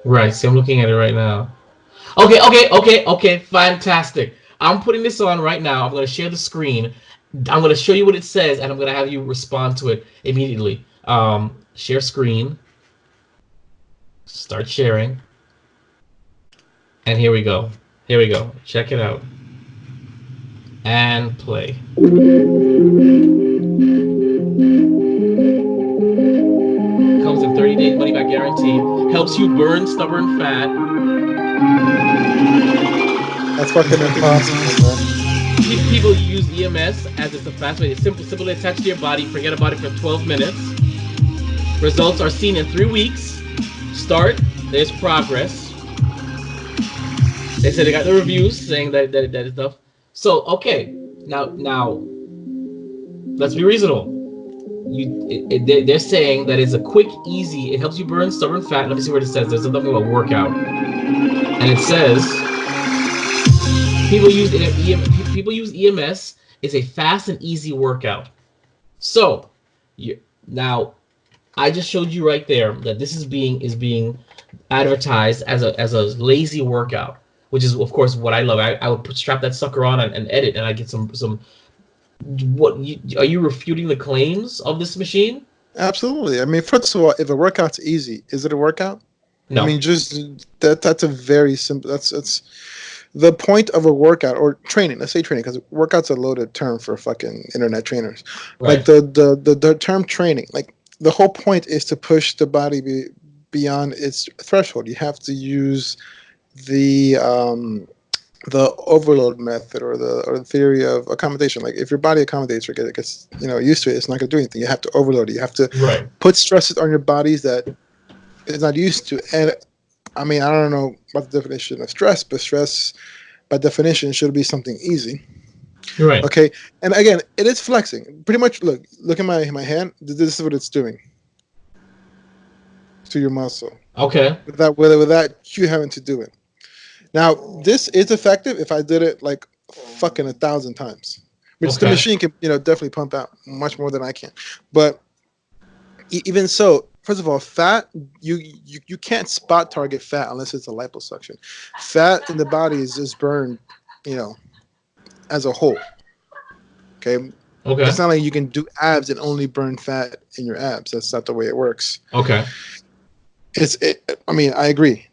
Right. See, I'm looking at it right now. Okay, fantastic. I'm putting this on right now. I'm going to share the screen. I'm going to show you what it says, and I'm going to have you respond to it immediately. Share screen. Start sharing. And here we go. Check it out. And play. Comes in 30-day money-back guarantee. Helps you burn stubborn fat. That's fucking impossible, man. People use EMS as it's a fast way to simply attach to your body, forget about it for 12 minutes. Results are seen in 3 weeks. Start, there's progress. They said they got the reviews saying that is stuff. So, okay, now, let's be reasonable. They're saying that it's a quick, easy, it helps you burn stubborn fat. Let me see what it says. There's something about workout. And it says, people use EMS. It's a fast and easy workout. So, now, I just showed you right there that this is being advertised as a lazy workout, which is of course what I love. I would strap that sucker on and edit, and I get some. Are you refuting the claims of this machine? Absolutely. I mean, first of all, if a workout's easy, is it a workout? No. I mean, just that's a very simple. That's the point of a workout or training. Let's say training, because workout's a loaded term for fucking internet trainers. Right. Like the term training, like the whole point is to push the body beyond its threshold. You have to use the overload method or the theory of accommodation. Like if your body accommodates or gets used to it, it's not gonna do anything. You have to overload it. You have to put stresses on your bodies that it's not used to. And I mean, I don't know what the definition of stress, but stress by definition should be something easy. Right. Okay. And again, it is flexing. Pretty much look at my hand. This is what it's doing to your muscle. Okay. Without you having to do it. Now, this is effective if I did it like fucking 1,000 times. Which the machine can, definitely pump out much more than I can. But even so, first of all, fat, you can't spot target fat unless it's a liposuction. Fat in the body is just burned, as a whole. Okay? Okay. It's not like you can do abs and only burn fat in your abs. That's not the way it works. Okay. I mean, I agree.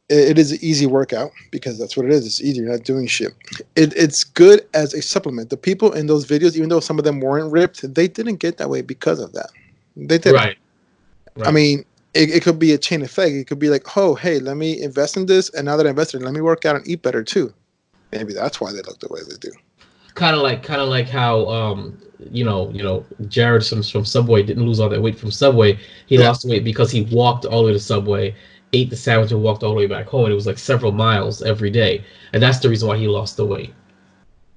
It is an easy workout because that's what it is. It's easy. You're not doing shit. It's good as a supplement. The people in those videos, even though some of them weren't ripped, they didn't get that way because of that. They didn't. Right. I mean, it could be a chain effect. It could be like, oh, hey, let me invest in this, and now that I invested, let me work out and eat better too. Maybe that's why they look the way they do. Kind of like how Jared from Subway didn't lose all that weight from Subway. He lost weight because he walked all the way to Subway, ate the sandwich, and walked all the way back home. And it was like several miles every day, and that's the reason why he lost the weight.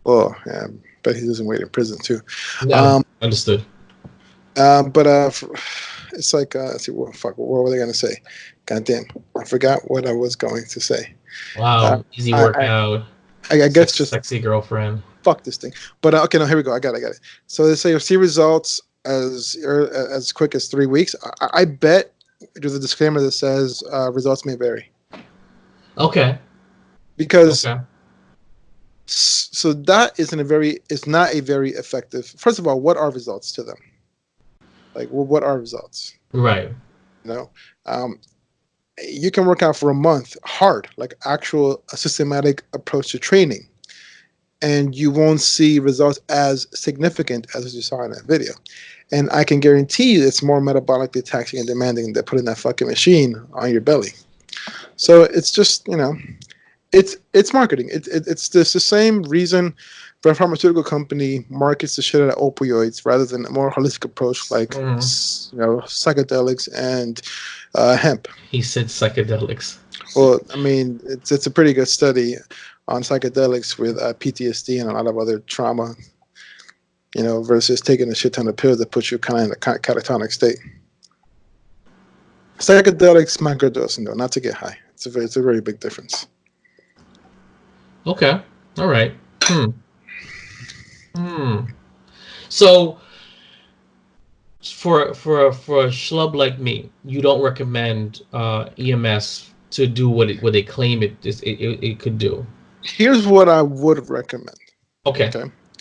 Oh, yeah, but he doesn't weight in prison too. No, understood. It's like, let's see, what were they gonna say? Goddamn, I forgot what I was going to say. Wow, easy workout. I guess just sexy girlfriend. Fuck this thing. But okay, no, here we go. I got it. So they say see results as quick as 3 weeks. I bet there's a disclaimer that says results may vary. Okay. Because so that is not a very effective. First of all, what are results to them? Like, well, what are results? Right. You can work out for a month hard, like a systematic approach to training, and you won't see results as significant as you saw in that video. And I can guarantee you it's more metabolically taxing and demanding than putting that fucking machine on your belly. So it's just, it's marketing. It's the same reason the pharmaceutical company markets the shit out of opioids rather than a more holistic approach like psychedelics and hemp. He said psychedelics. Well, I mean, it's a pretty good study on psychedelics with PTSD and a lot of other trauma, versus taking a shit ton of pills that put you kind of in a catatonic state. Psychedelics, microdosing though, not to get high. It's a very big difference. Okay. All right. So for a schlub like me, you don't recommend EMS to do what they claim it could do. Here's what I would recommend. Okay.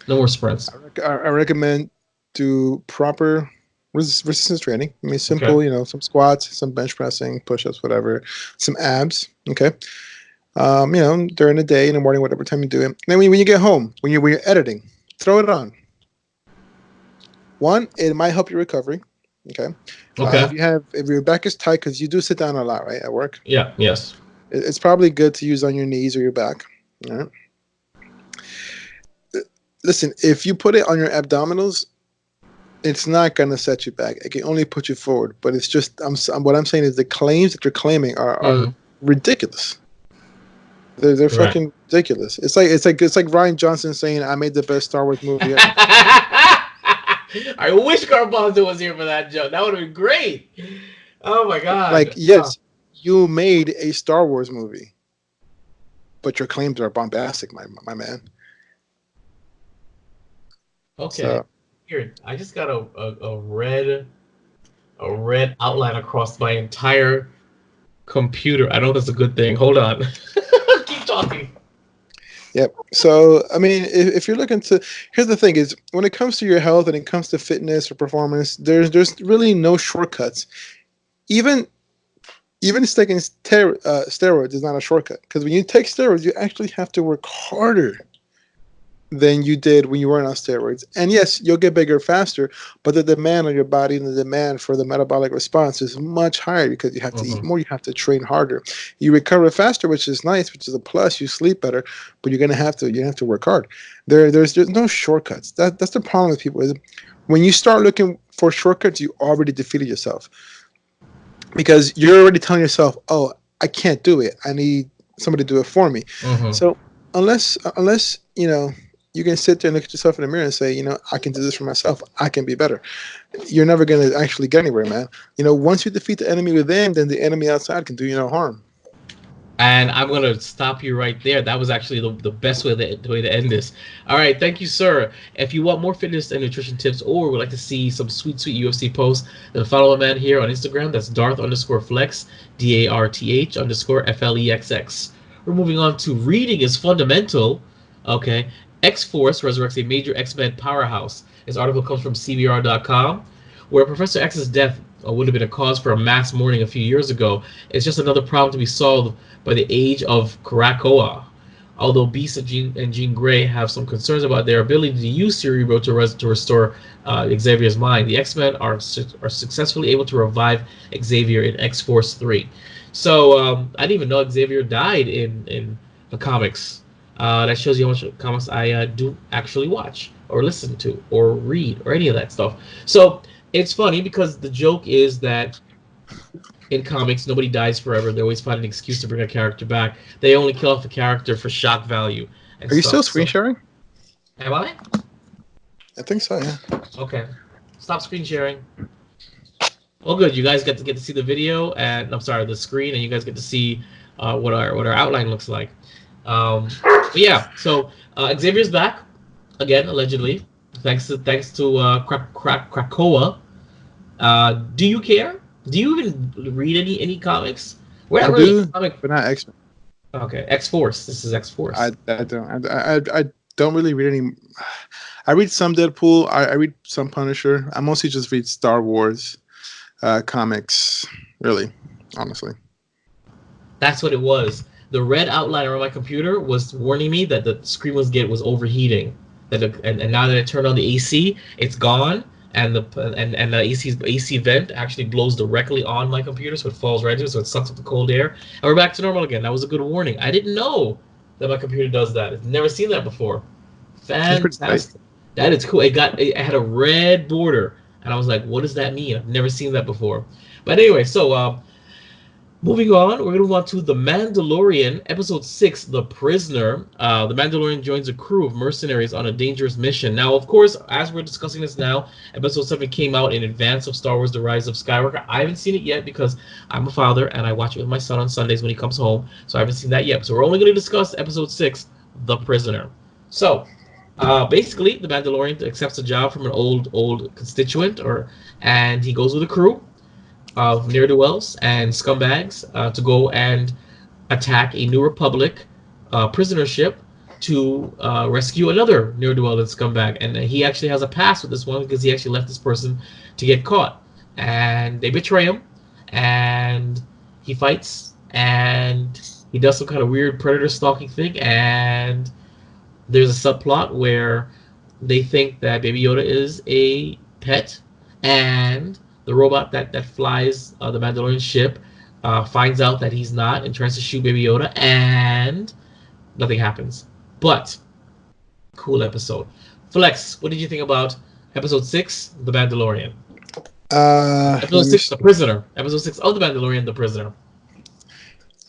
No more sprints. I recommend do proper resistance training. I mean, simple, some squats, some bench pressing, push-ups, whatever, some abs. Okay. During the day, in the morning, whatever time you do it. And then when you get home, when you're editing, throw it on. One, it might help your recovery. Okay. If your back is tight, because you do sit down a lot, right, at work. Yeah. Yes. It's probably good to use on your knees or your back. All right. Listen, if you put it on your abdominals, it's not gonna set you back. It can only put you forward. But it's just, what I'm saying is the claims that you're claiming are ridiculous. They're fucking ridiculous. It's like Ryan Johnson saying, "I made the best Star Wars movie." I wish Garbanzo was here for that joke. That would have been great. Oh my god! Like, yes, you made a Star Wars movie, but your claims are bombastic, my man. Okay. So, here, I just got a red a red outline across my entire computer. I know that's a good thing. Hold on. Keep talking. Yep. So, I mean, if you're looking to, here's the thing: is when it comes to your health and it comes to fitness or performance, there's really no shortcuts. Even taking steroids is not a shortcut, because when you take steroids, you actually have to work harder than you did when you weren't on steroids. And yes, you'll get bigger faster, but the demand on your body and the demand for the metabolic response is much higher, because you have to eat more, you have to train harder. You recover faster, which is nice, which is a plus. You sleep better, but you're gonna have to work hard. There's no shortcuts. That's the problem with people, is when you start looking for shortcuts, you already defeated yourself, because you're already telling yourself, oh, I can't do it, I need somebody to do it for me. So unless you can sit there and look at yourself in the mirror and say, I can do this for myself, I can be better, you're never going to actually get anywhere, man. Once you defeat the enemy within, then the enemy outside can do you no harm. And I'm going to stop you right there. That was actually the best way to end this. All right. Thank you, sir. If you want more fitness and nutrition tips, or would like to see some sweet UFC posts, then follow my man here on Instagram. That's Darth_Flex, DARTH_FLEXX. We're moving on to reading is fundamental. Okay. X-Force resurrects a major X-Men powerhouse. This article comes from CBR.com, where Professor X's death would have been a cause for a mass mourning a few years ago. It's just another problem to be solved by the age of Krakoa. Although Beast and Jean Grey have some concerns about their ability to use Cerebro to restore Xavier's mind, the X-Men are successfully able to revive Xavier in X-Force 3. So I didn't even know Xavier died in the comics. That shows you how much comics I do actually watch or listen to or read or any of that stuff. So it's funny, because the joke is that in comics, nobody dies forever. They always find an excuse to bring a character back. They only kill off a character for shock value. Are you still screen sharing? Am I? I think so, yeah. Okay. Stop screen sharing. Well, good. You guys get to see the video, and I'm sorry, the screen, and you guys get to see what our outline looks like. But yeah, so Xavier's back again, allegedly, thanks to Krakoa. Do you care? Do you even read any comics? We're not really comic, but not X-Men. Okay, X-Force. This is X-Force. I don't really read any. I read some Deadpool. I read some Punisher. I mostly just read Star Wars comics. Really, honestly. That's what it was. The red outline on my computer was warning me that the screen was overheating. And now that I turned on the AC, it's gone, and the AC vent actually blows directly on my computer, so it falls right through, so it sucks up the cold air, and we're back to normal again. That was a good warning. I didn't know that my computer does that. I've never seen that before. Fantastic. That is cool. It had a red border, and I was like, what does that mean? I've never seen that before. But anyway, so moving on, we're going to move on to The Mandalorian, Episode 6, The Prisoner. The Mandalorian joins a crew of mercenaries on a dangerous mission. Now, of course, as we're discussing this now, Episode 7 came out in advance of Star Wars The Rise of Skywalker. I haven't seen it yet because I'm a father, and I watch it with my son on Sundays when he comes home, so I haven't seen that yet. So we're only going to discuss Episode 6, The Prisoner. So, basically, the Mandalorian accepts a job from an old constituent, and he goes with a crew of ne'er-do-wells and scumbags to go and attack a New Republic prisoner ship to rescue another ne'er-do-well and scumbag. And he actually has a pass with this one because he actually left this person to get caught. And they betray him, and he fights, and he does some kind of weird predator stalking thing, and there's a subplot where they think that Baby Yoda is a pet, and the robot that flies the Mandalorian ship finds out that he's not and tries to shoot Baby Yoda, and nothing happens. But cool episode. Flex, what did you think about Episode 6, The Mandalorian? Episode 6, The Prisoner. Episode 6 of The Mandalorian, The Prisoner.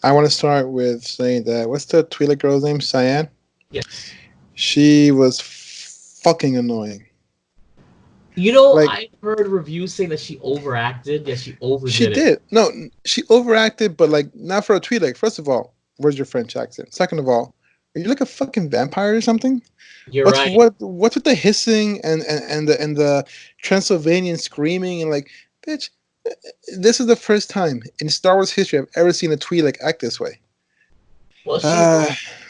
I want to start with saying that, what's the Twi'lek girl's name? Cyan? Yes. She was fucking annoying. You know, I heard reviews saying that she overacted. Yeah, she overdid it. She did. No, she overacted, but like not for a Twi'lek. First of all, where's your French accent? Second of all, are you like a fucking vampire or something? You're right. What's with the hissing and the Transylvanian screaming and like, bitch, This is the first time in Star Wars history I've ever seen a Twi'lek act this way. Well,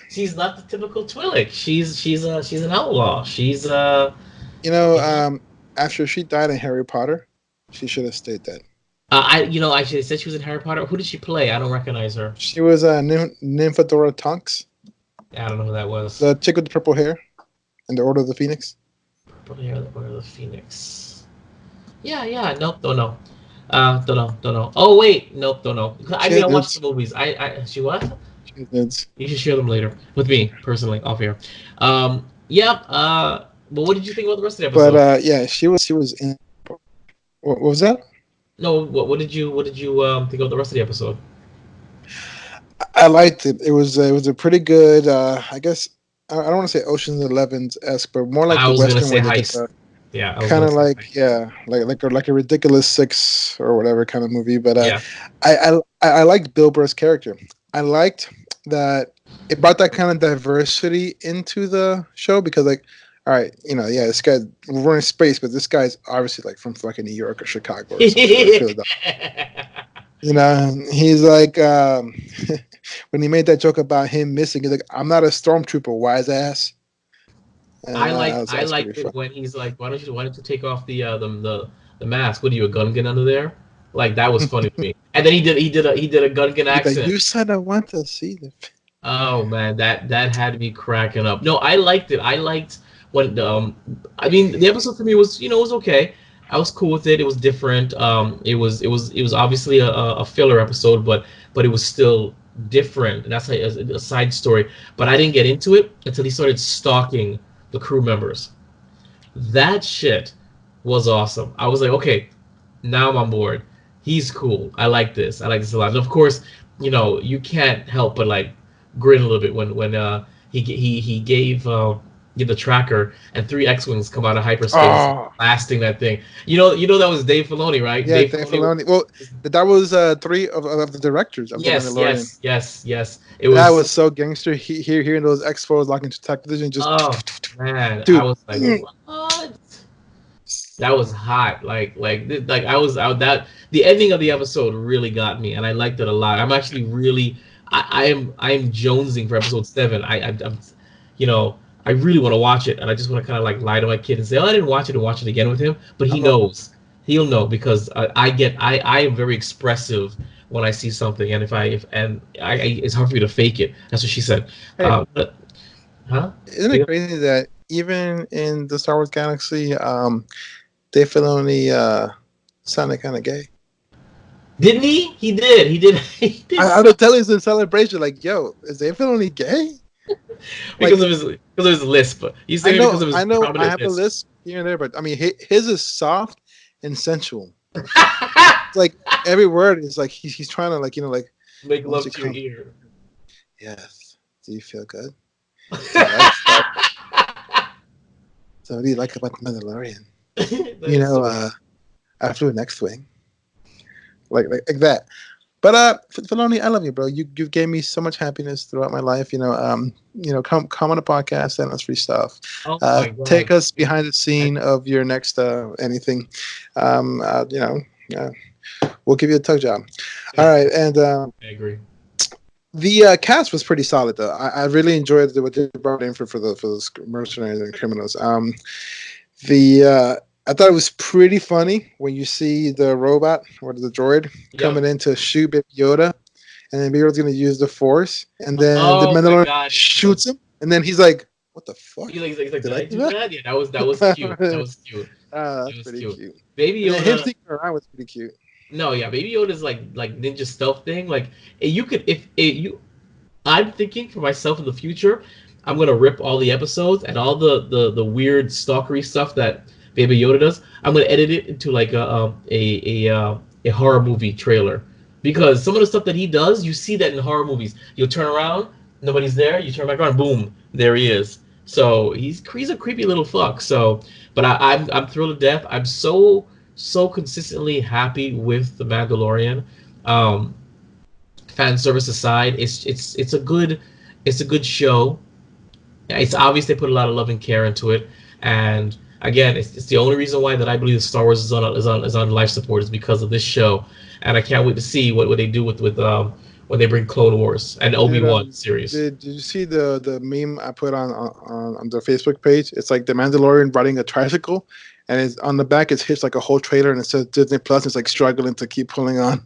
she's not the typical Twi'lek. She's an outlaw. She's After she died in Harry Potter, she should have stayed dead. I should have said she was in Harry Potter. Who did she play? I don't recognize her. She was Nymphadora Tonks. I don't know who that was. The chick with the purple hair in the Order of the Phoenix. Purple hair, the Order of the Phoenix. Yeah. Nope, don't know. Don't know. Oh wait, nope, don't know. I watched the movies. She what? She did. You should share them later with me personally, off here. But what did you think about the rest of the episode? But she was in. What was that? No, what did you think of the rest of the episode? I liked it. It was a pretty good. I guess I don't want to say Ocean's 11-esque, but more like I the was Western gonna say way. heist. Yeah, kind of like like a ridiculous 6 or whatever kind of movie. But I liked Bill Burr's character. I liked that it brought that kind of diversity into the show because all right, this guy, we're in space, but this guy's obviously like from fucking New York or Chicago or something. He's like, when he made that joke about him missing, he's like, I'm not a stormtrooper, wise ass. And I liked it when he's like, why don't you take off the mask? What are you, a gun under there? Like, that was funny to me. And then he did a Gungan accent. Like, you said I want to see the. Oh man, that had me cracking up. No, I liked it. I liked when the episode for me was was okay. I was cool with it. It was different. It was obviously a filler episode, but it was still different. And that's a side story. But I didn't get into it until he started stalking the crew members. That shit was awesome. I was like, okay, now I'm on board. He's cool. I like this. I like this a lot. And of course, you can't help but like grin a little bit when he gave the tracker and 3 X-wings come out of hyperspace, blasting that thing. You know that was Dave Filoni, right? Yeah, Dave Filoni. Well, that was 3 of the directors of the Mandalorian. Yes. That was so gangster. Hearing those X-Foes lock into tech position, just man, dude. I was like, what? That was hot. Like I was out. That the ending of the episode really got me, and I liked it a lot. I'm actually really, I am jonesing for episode 7. I really want to watch it, and I just want to kind of like lie to my kid and say, "Oh, I didn't watch it," and watch it again with him. But he knows. He'll know because I am very expressive when I see something, and it's hard for me to fake it. That's what she said. Hey, Isn't it crazy that even in the Star Wars galaxy, Dave Filoni sounded kind of gay? Didn't he? He did. I would tell his celebration, like, "Yo, is Dave Filoni gay?" because of his lisp. He's saying because of his I know. I have lisp. a lisp here and there, but I mean, his is soft and sensual. It's like every word is like he's trying to make love to your ear. Yes. Do you feel good? So what do you like about the Mandalorian? I flew an X-wing. Like that. But Filoni, I love you, bro. You gave me so much happiness throughout my life. Come on a podcast, send us free stuff. Take us behind the scene of your next anything. We'll give you a tug job. All right, and I agree. The cast was pretty solid, though. I really enjoyed what they brought in for those mercenaries and criminals. I thought it was pretty funny when you see the robot or the droid coming in to shoot Baby Yoda, and then Baby Yoda's going to use the Force, and then the Mandalorian shoots him, and then he's like, "What the fuck?" He's like, "Did I do that?" Yeah, that was cute. That was cute. That's pretty cute. Baby Yoda. Him sneaking around was pretty cute. No, yeah, Baby Yoda's like ninja stealth thing. Like you could I'm thinking for myself in the future, I'm gonna rip all the episodes and all the weird stalkery stuff that Baby Yoda does. I'm gonna edit it into like a horror movie trailer, because some of the stuff that he does, you see that in horror movies. You'll turn around, nobody's there. You turn back around, boom, there he is. So he's a creepy little fuck. So, but I'm thrilled to death. I'm so consistently happy with the Mandalorian. Fan service aside, it's a good show. It's obvious they put a lot of love and care into it, and again, it's the only reason why that I believe Star Wars is on life support is because of this show, and I can't wait to see what they do with when they bring Clone Wars and Obi-Wan series. Did you see the meme I put on the Facebook page? It's like the Mandalorian riding a tricycle, and it's on the back it's hitched like a whole trailer, and it says Disney Plus. It's like struggling to keep pulling on.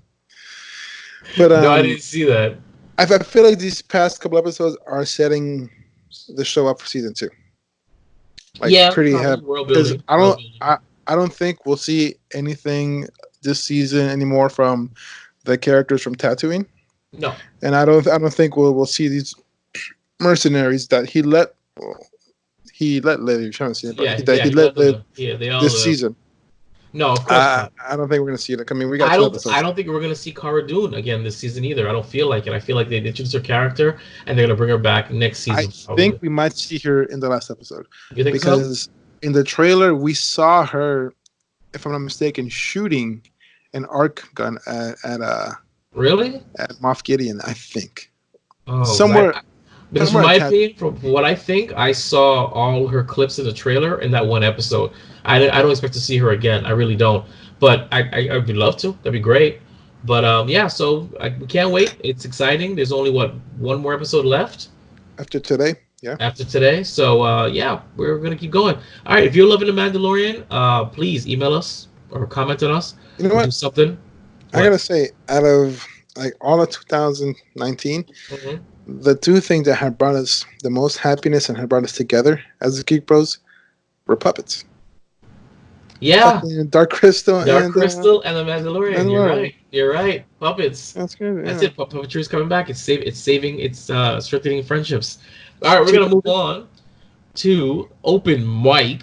But no, I didn't see that. I feel like these past couple episodes are setting the show up for season 2. Like, yeah, pretty heavy. World building. I don't think we'll see anything this season anymore from the characters from Tatooine. No, and I don't think we'll see these mercenaries that he let live. You haven't seen it, but he let live this season. No, of course not. I don't think we're gonna see it. I mean, we got. I don't think we're gonna see Cara Dune again this season either. I don't feel like it. I feel like they introduced her character and they're gonna bring her back next season. I think we might see her in the last episode. You think because in the trailer we saw her, if I'm not mistaken, shooting an arc gun at Really? At Moff Gideon, I think. Oh, somewhere. Because from my opinion, from what I think, I saw all her clips in the trailer in that one episode. I don't expect to see her again. I really don't. But I would love to. That'd be great. But yeah, so we can't wait. It's exciting. There's only one more episode left. After today, yeah. After today, so yeah, we're gonna keep going. All right, if you're loving The Mandalorian, please email us or comment on us. You know what? Do something. I gotta say, out of like all of 2019, the two things that have brought us the most happiness and have brought us together as the Geek Bros were puppets. Yeah, Dark Crystal, and The Mandalorian. You're right. Puppets. That's good. Yeah. That's it. Puppetry is coming back. It's saving. It's strengthening friendships. All right, we're gonna move on to Open Mic.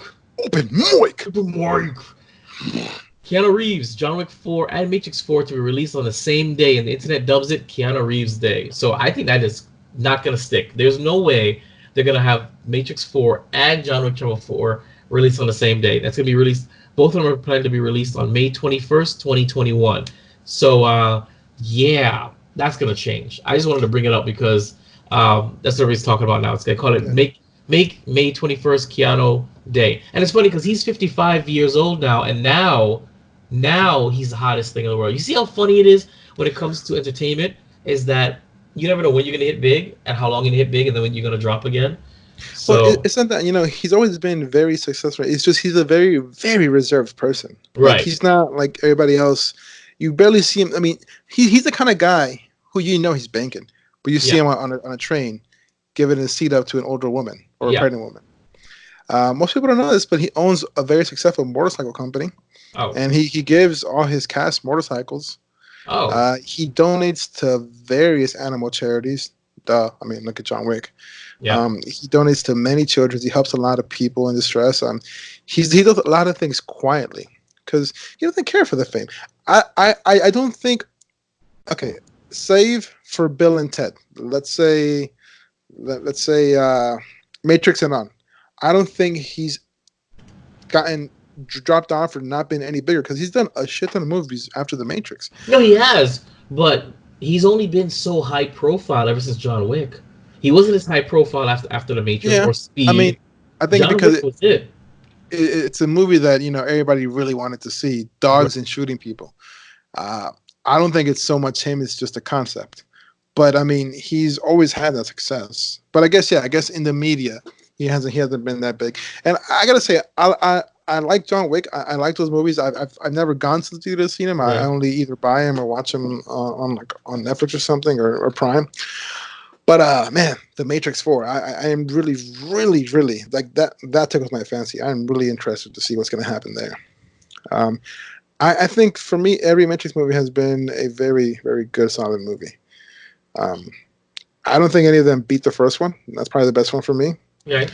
Keanu Reeves, John Wick 4, and Matrix 4 to be released on the same day, and the internet dubs it Keanu Reeves Day. So I think that is not going to stick. There's no way they're going to have Matrix 4 and John Wick 4 released on the same day. That's going to be released. Both of them are planned to be released on May 21st, 2021. So, yeah, that's going to change. I just wanted to bring it up because that's what everybody's talking about now. It's going to call it Make May 21st Keanu Day. And it's funny because he's 55 years old now, and now he's the hottest thing in the world. You see how funny it is when it comes to entertainment is that you never know when you're going to hit big and how long you're going to hit big and then when you're going to drop again. So well, it's not that, he's always been very successful. It's just he's a very, very reserved person. Right. Like, he's not like everybody else. You barely see him. I mean, he's the kind of guy who he's banking, but you see him on a train giving his seat up to an older woman or a pregnant woman. Most people don't know this, but he owns a very successful motorcycle company. Oh. And he gives all his cast motorcycles. Oh. He donates to various animal charities. I mean, look at John Wick. Yeah. He donates to many children. He helps a lot of people in distress. He does a lot of things quietly because he doesn't care for the fame. I don't think. Okay, save for Bill and Ted. Let's say Matrix and on. I don't think he's gotten dropped off or not been any bigger because he's done a shit ton of movies after The Matrix. No, he has, but he's only been so high profile ever since John Wick. He wasn't as high profile after The Matrix or Speed. I mean, I think John because Wick was it's a movie that everybody really wanted to see, dogs and shooting people. I don't think it's so much him; it's just a concept. But I mean, he's always had that success. But I guess in the media, he hasn't been that big. And I gotta say, I like John Wick. I like those movies. I've never gone to the theater to see them. I only either buy them or watch them on Netflix or something or Prime. But man, The Matrix 4, I am really, really, really like that. That tickles my fancy. I'm really interested to see what's going to happen there. I think for me, every Matrix movie has been a very, very good, solid movie. I don't think any of them beat the first one. That's probably the best one for me. Yeah.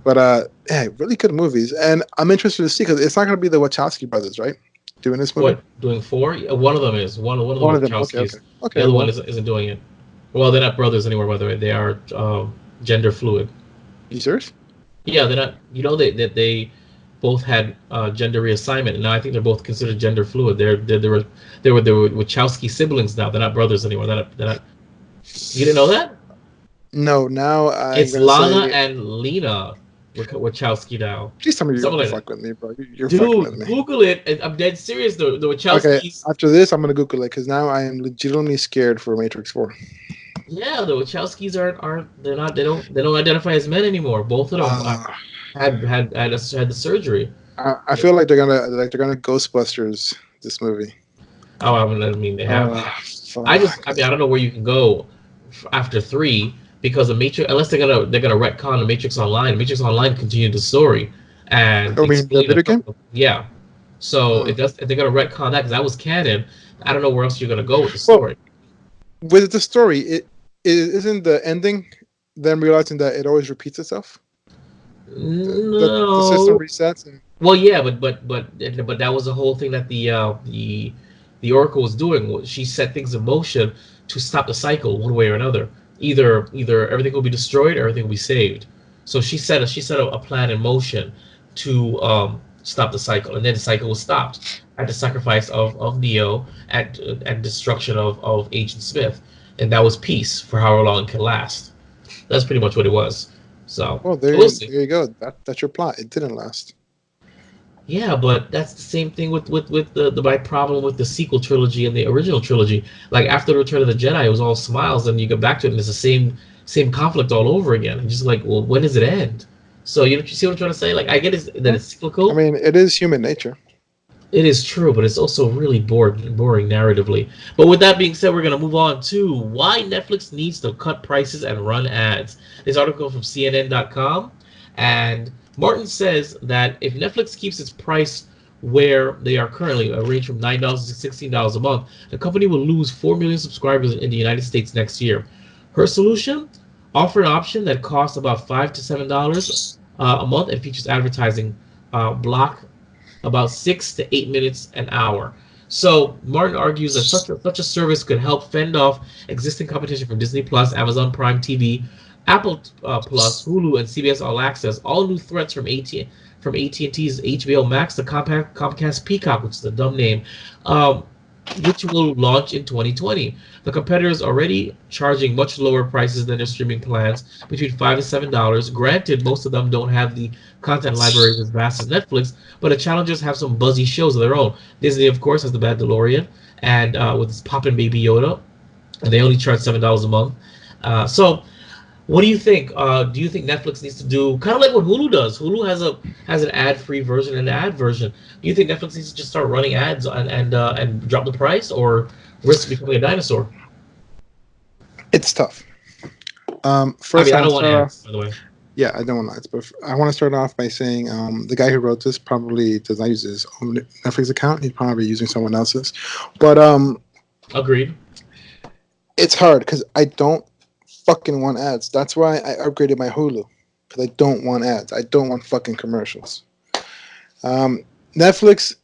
But really good movies, and I'm interested to see because it's not going to be the Wachowski brothers, right? Doing this movie. What, doing 4? One of them is one of the Wachowskis. Okay. The other one isn't doing it. Well, they're not brothers anymore, by the way. They are gender fluid. You serious? Yeah, they're not. They both had gender reassignment, and now I think they're both considered gender fluid. They were Wachowski siblings now. They're not brothers anymore. They're not. You didn't know that? No. Now it's Lana and Lena. Wachowski now. Please tell me you're Something like fucking with me, bro. You're that. fucking with Dude, me. Google it. I'm dead serious. The Okay, Wachowskis. after this, I'm gonna Google it because now I am legitimately scared for Matrix 4. Yeah, the Wachowskis aren't they don't identify as men anymore. Both of them had the surgery. I feel like they're gonna Ghostbusters this movie. Oh, I mean they have. Fuck. I mean I don't know where you can go after 3 because the Matrix unless they're gonna retcon the Matrix Online. Matrix Online continued the story and I mean, the video game? Yeah. So Oh. if they're gonna retcon that because that was canon. I don't know where else you're gonna go with the story. With the story, it isn't the ending them realizing that it always repeats itself. The system resets. Well, yeah, but that was the whole thing that the Oracle was doing. She set things in motion to stop the cycle one way or another. Either everything will be destroyed or everything will be saved. So she set a plan in motion to stop the cycle, and then the cycle was stopped at the sacrifice of Neo at destruction of Agent Smith, and that was peace for however long it can last. That's pretty much what it was. So well, there you go. That's your plot. It didn't last. Yeah, but that's the same thing with my problem with the sequel trilogy and the original trilogy. Like after the Return of the Jedi, it was all smiles, and you go back to it, and it's the same conflict all over again. And just like, well, when does it end? So you see what I'm trying to say? Like I get that it's cyclical. I mean, it is human nature. It is true, but it's also really boring narratively. But with that being said, we're going to move on to why Netflix needs to cut prices and run ads. This article from CNN.com, and Martin says that if Netflix keeps its price where they are currently, a range from $9 to $16 a month, the company will lose 4 million subscribers in the United States next year. Her solution? Offer an option that costs about $5 to $7 a month and features advertising block about 6 to 8 minutes an hour. So Martin argues that such a service could help fend off existing competition from Disney Plus, Amazon Prime TV, Apple Plus, Hulu, and CBS All Access. All new threats from AT&T's HBO Max to Comcast Peacock, which is a dumb name, which will launch in 2020. The competitors already charging much lower prices than their streaming plans, between $5 and $7. Granted, most of them don't have the content libraries as vast as Netflix, but the challengers have some buzzy shows of their own. Disney, of course, has the Mandalorian, and with its poppin' Baby Yoda, and they only charge $7 a month. So, what do you think? Do you think Netflix needs to do kind of like what Hulu does? Hulu has an ad-free version and an ad version. Do you think Netflix needs to just start running ads and drop the price, or risk becoming a dinosaur? It's tough. First, I don't want ads, by the way. Yeah, I don't want ads, but I want to start off by saying the guy who wrote this probably does not use his own Netflix account. He's probably using someone else's. But Agreed. It's hard because I don't fucking want ads. That's why I upgraded my Hulu, because I don't want ads. I don't want fucking commercials. Netflix.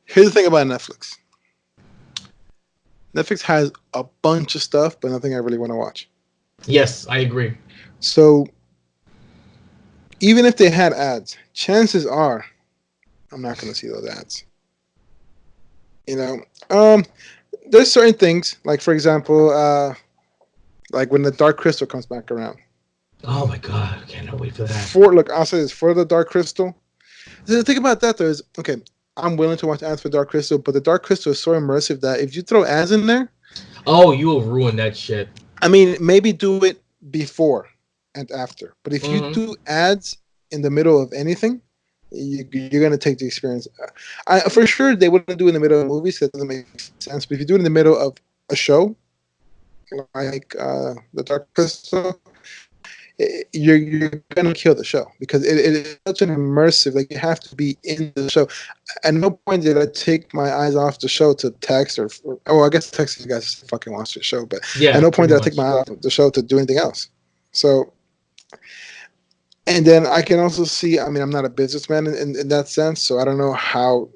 Here's the thing about Netflix. Netflix has a bunch of stuff, but nothing I really want to watch. Yes, I agree. So even if they had ads, chances are I'm not going to see those ads. You know, there's certain things, like for example, like when the Dark Crystal comes back around. Oh my god, I cannot wait for that. Look, I'll say this, for the Dark Crystal. The thing about that though is, okay, I'm willing to watch ads for Dark Crystal, but the Dark Crystal is so immersive that if you throw ads in there, oh, you will ruin that shit. I mean, maybe do it before and after, but if you do ads in the middle of anything, you're gonna take the experience. For sure, they wouldn't do it in the middle of movies. That doesn't make sense. But if you do it in the middle of a show, like the Dark Crystal, you're gonna kill the show because it is such an immersive. Like you have to be in the show. At no point did I take my eyes off the show to text or I guess text you guys to fucking watch the show. But yeah, at no point did I take my eyes off the show to do anything else. So, and then I can also see. I mean, I'm not a businessman in that sense, so I don't know how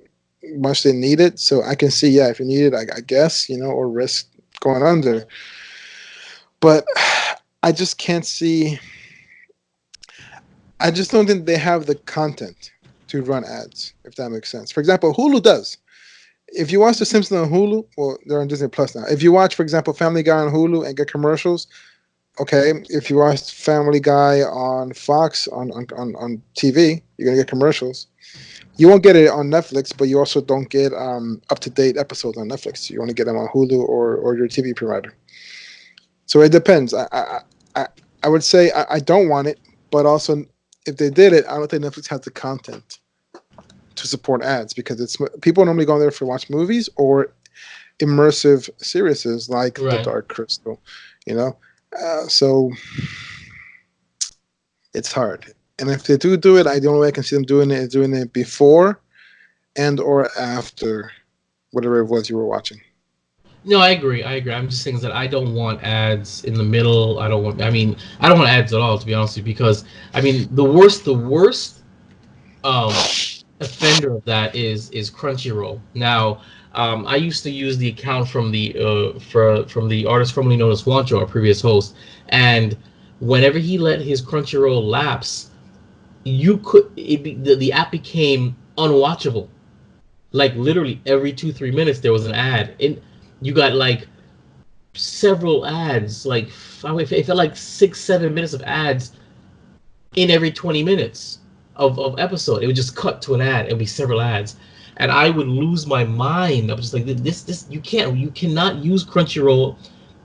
much they need it. So I can see, yeah, if you need it, I guess, you know, or risk going under. But I just can't see. I just don't think they have the content to run ads, if that makes sense. For example, Hulu does. If you watch The Simpsons on Hulu, well, they're on Disney Plus now. If you watch, for example, Family Guy on Hulu and get commercials, okay, if you watch Family Guy on Fox on TV, you're gonna get commercials. You won't get it on Netflix, but you also don't get up to date episodes on Netflix. You only get them on Hulu or your TV provider. So it depends. I would say I don't want it, but also if they did it, I don't think Netflix has the content to support ads because it's people normally go there for watch movies or immersive series like The Dark Crystal, you know. So it's hard. And if they do it, the only way I can see them doing it is doing it before and or after whatever it was you were watching. No, I agree. I'm just saying that I don't want ads in the middle. I don't want ads at all, to be honest with you, because the worst offender of that is Crunchyroll. Now, I used to use the account from the artist formerly known as Juancho, our previous host, and whenever he let his Crunchyroll lapse, the app became unwatchable. Like literally every 2-3 minutes there was an ad. You got like several ads, like it felt like 6-7 minutes of ads in every 20 minutes of episode. It would just cut to an ad. It would be several ads, and I would lose my mind. I was just like, this you cannot use Crunchyroll,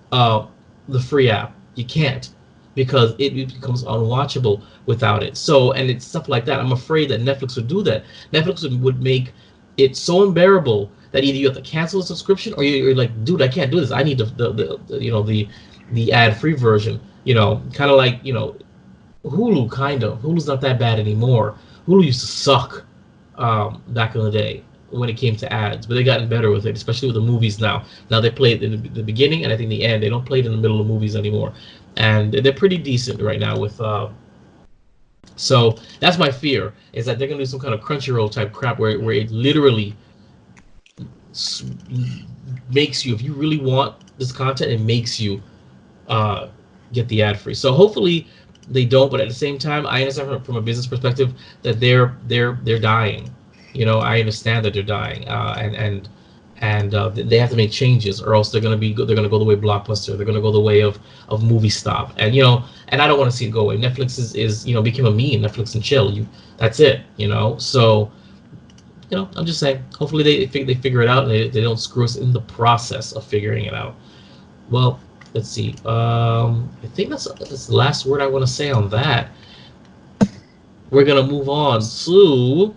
the free app. You can't, because it becomes unwatchable without it. So, and it's stuff like that. I'm afraid that Netflix would do that. Netflix would make it so unbearable that either you have to cancel the subscription or you're like, dude, I can't do this. I need the ad-free version. Kind of like Hulu. Kind of Hulu's not that bad anymore. Hulu used to suck back in the day when it came to ads, but they've gotten better with it, especially with the movies now. Now they play it in the beginning and I think the end. They don't play it in the middle of movies anymore, and they're pretty decent right now with. So that's my fear, is that they're gonna do some kind of Crunchyroll type crap where it literally makes you, if you really want this content, it makes you get the ad free. So hopefully they don't, but at the same time, I understand from a business perspective that they're dying. I understand that they're dying, and they have to make changes, or else they're gonna go the way of Blockbuster. They're gonna go the way of Movie Stop, and and I don't want to see it go away. Netflix is became a meme. Netflix and chill. That's it. So. I'm just saying. Hopefully they figure it out and they don't screw us in the process of figuring it out. Well, let's see. I think that's the last word I want to say on that. We're gonna move on to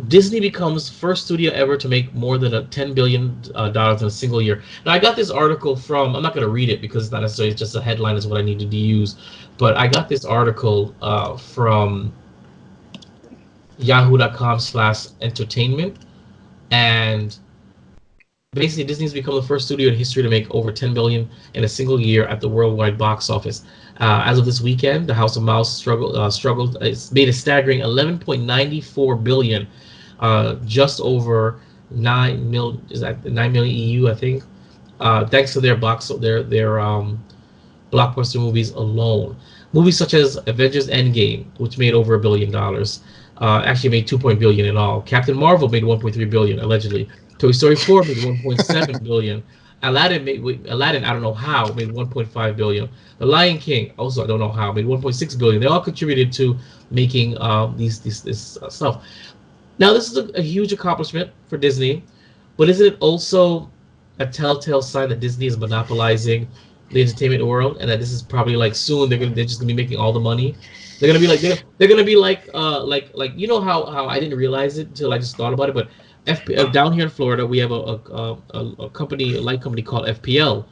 Disney becomes first studio ever to make more than $10 billion in a single year. Now I got this article from. I'm not gonna read it because it's not necessarily just a headline is what I needed to use, but I got this article from yahoo.com/entertainment, and basically Disney's become the first studio in history to make over $10 billion in a single year at the worldwide box office. As of this weekend, The House of Mouse struggled. It's made a staggering $11.94 billion, just over 9 million. Is that 9 million EU? I think. Thanks to their blockbuster movies alone. Movies such as Avengers Endgame, which made over $1 billion. Actually made $2 billion in all. Captain Marvel made $1.3 billion allegedly. Toy Story 4 made $1.7 billion. Aladdin, I don't know how, made $1.5 billion. The Lion King, also I don't know how, made $1.6 billion. They all contributed to making this stuff. Now this is a huge accomplishment for Disney, but isn't it also a telltale sign that Disney is monopolizing the entertainment world, and that this is probably like soon they're just gonna be making all the money? They're gonna be like how I didn't realize it until I just thought about it. But down here in Florida, we have a light company called FPL.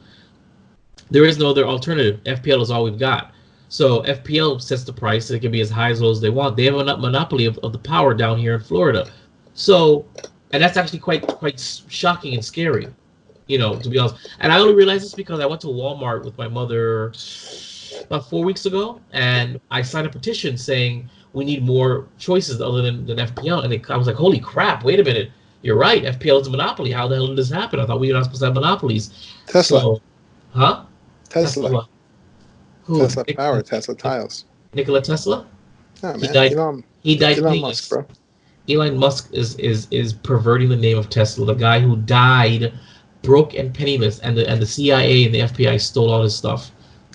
There is no other alternative. FPL is all we've got. So FPL sets the price. It can be as high as low as they want. They have a monopoly of the power down here in Florida. So, and that's actually quite shocking and scary, to be honest. And I only realized this because I went to Walmart with my mother about 4 weeks ago, and I signed a petition saying we need more choices other than FPL. And I was like, holy crap, wait a minute. You're right. FPL is a monopoly. How the hell did this happen? I thought we were not supposed to have monopolies. Tesla. So, huh? Tesla. Who? Tesla Power, Tesla Tiles. Nikola Tesla? Oh, man. He died. Elon Musk, bro. Elon Musk is perverting the name of Tesla. The guy who died broke and penniless, and the CIA and the FBI stole all his stuff.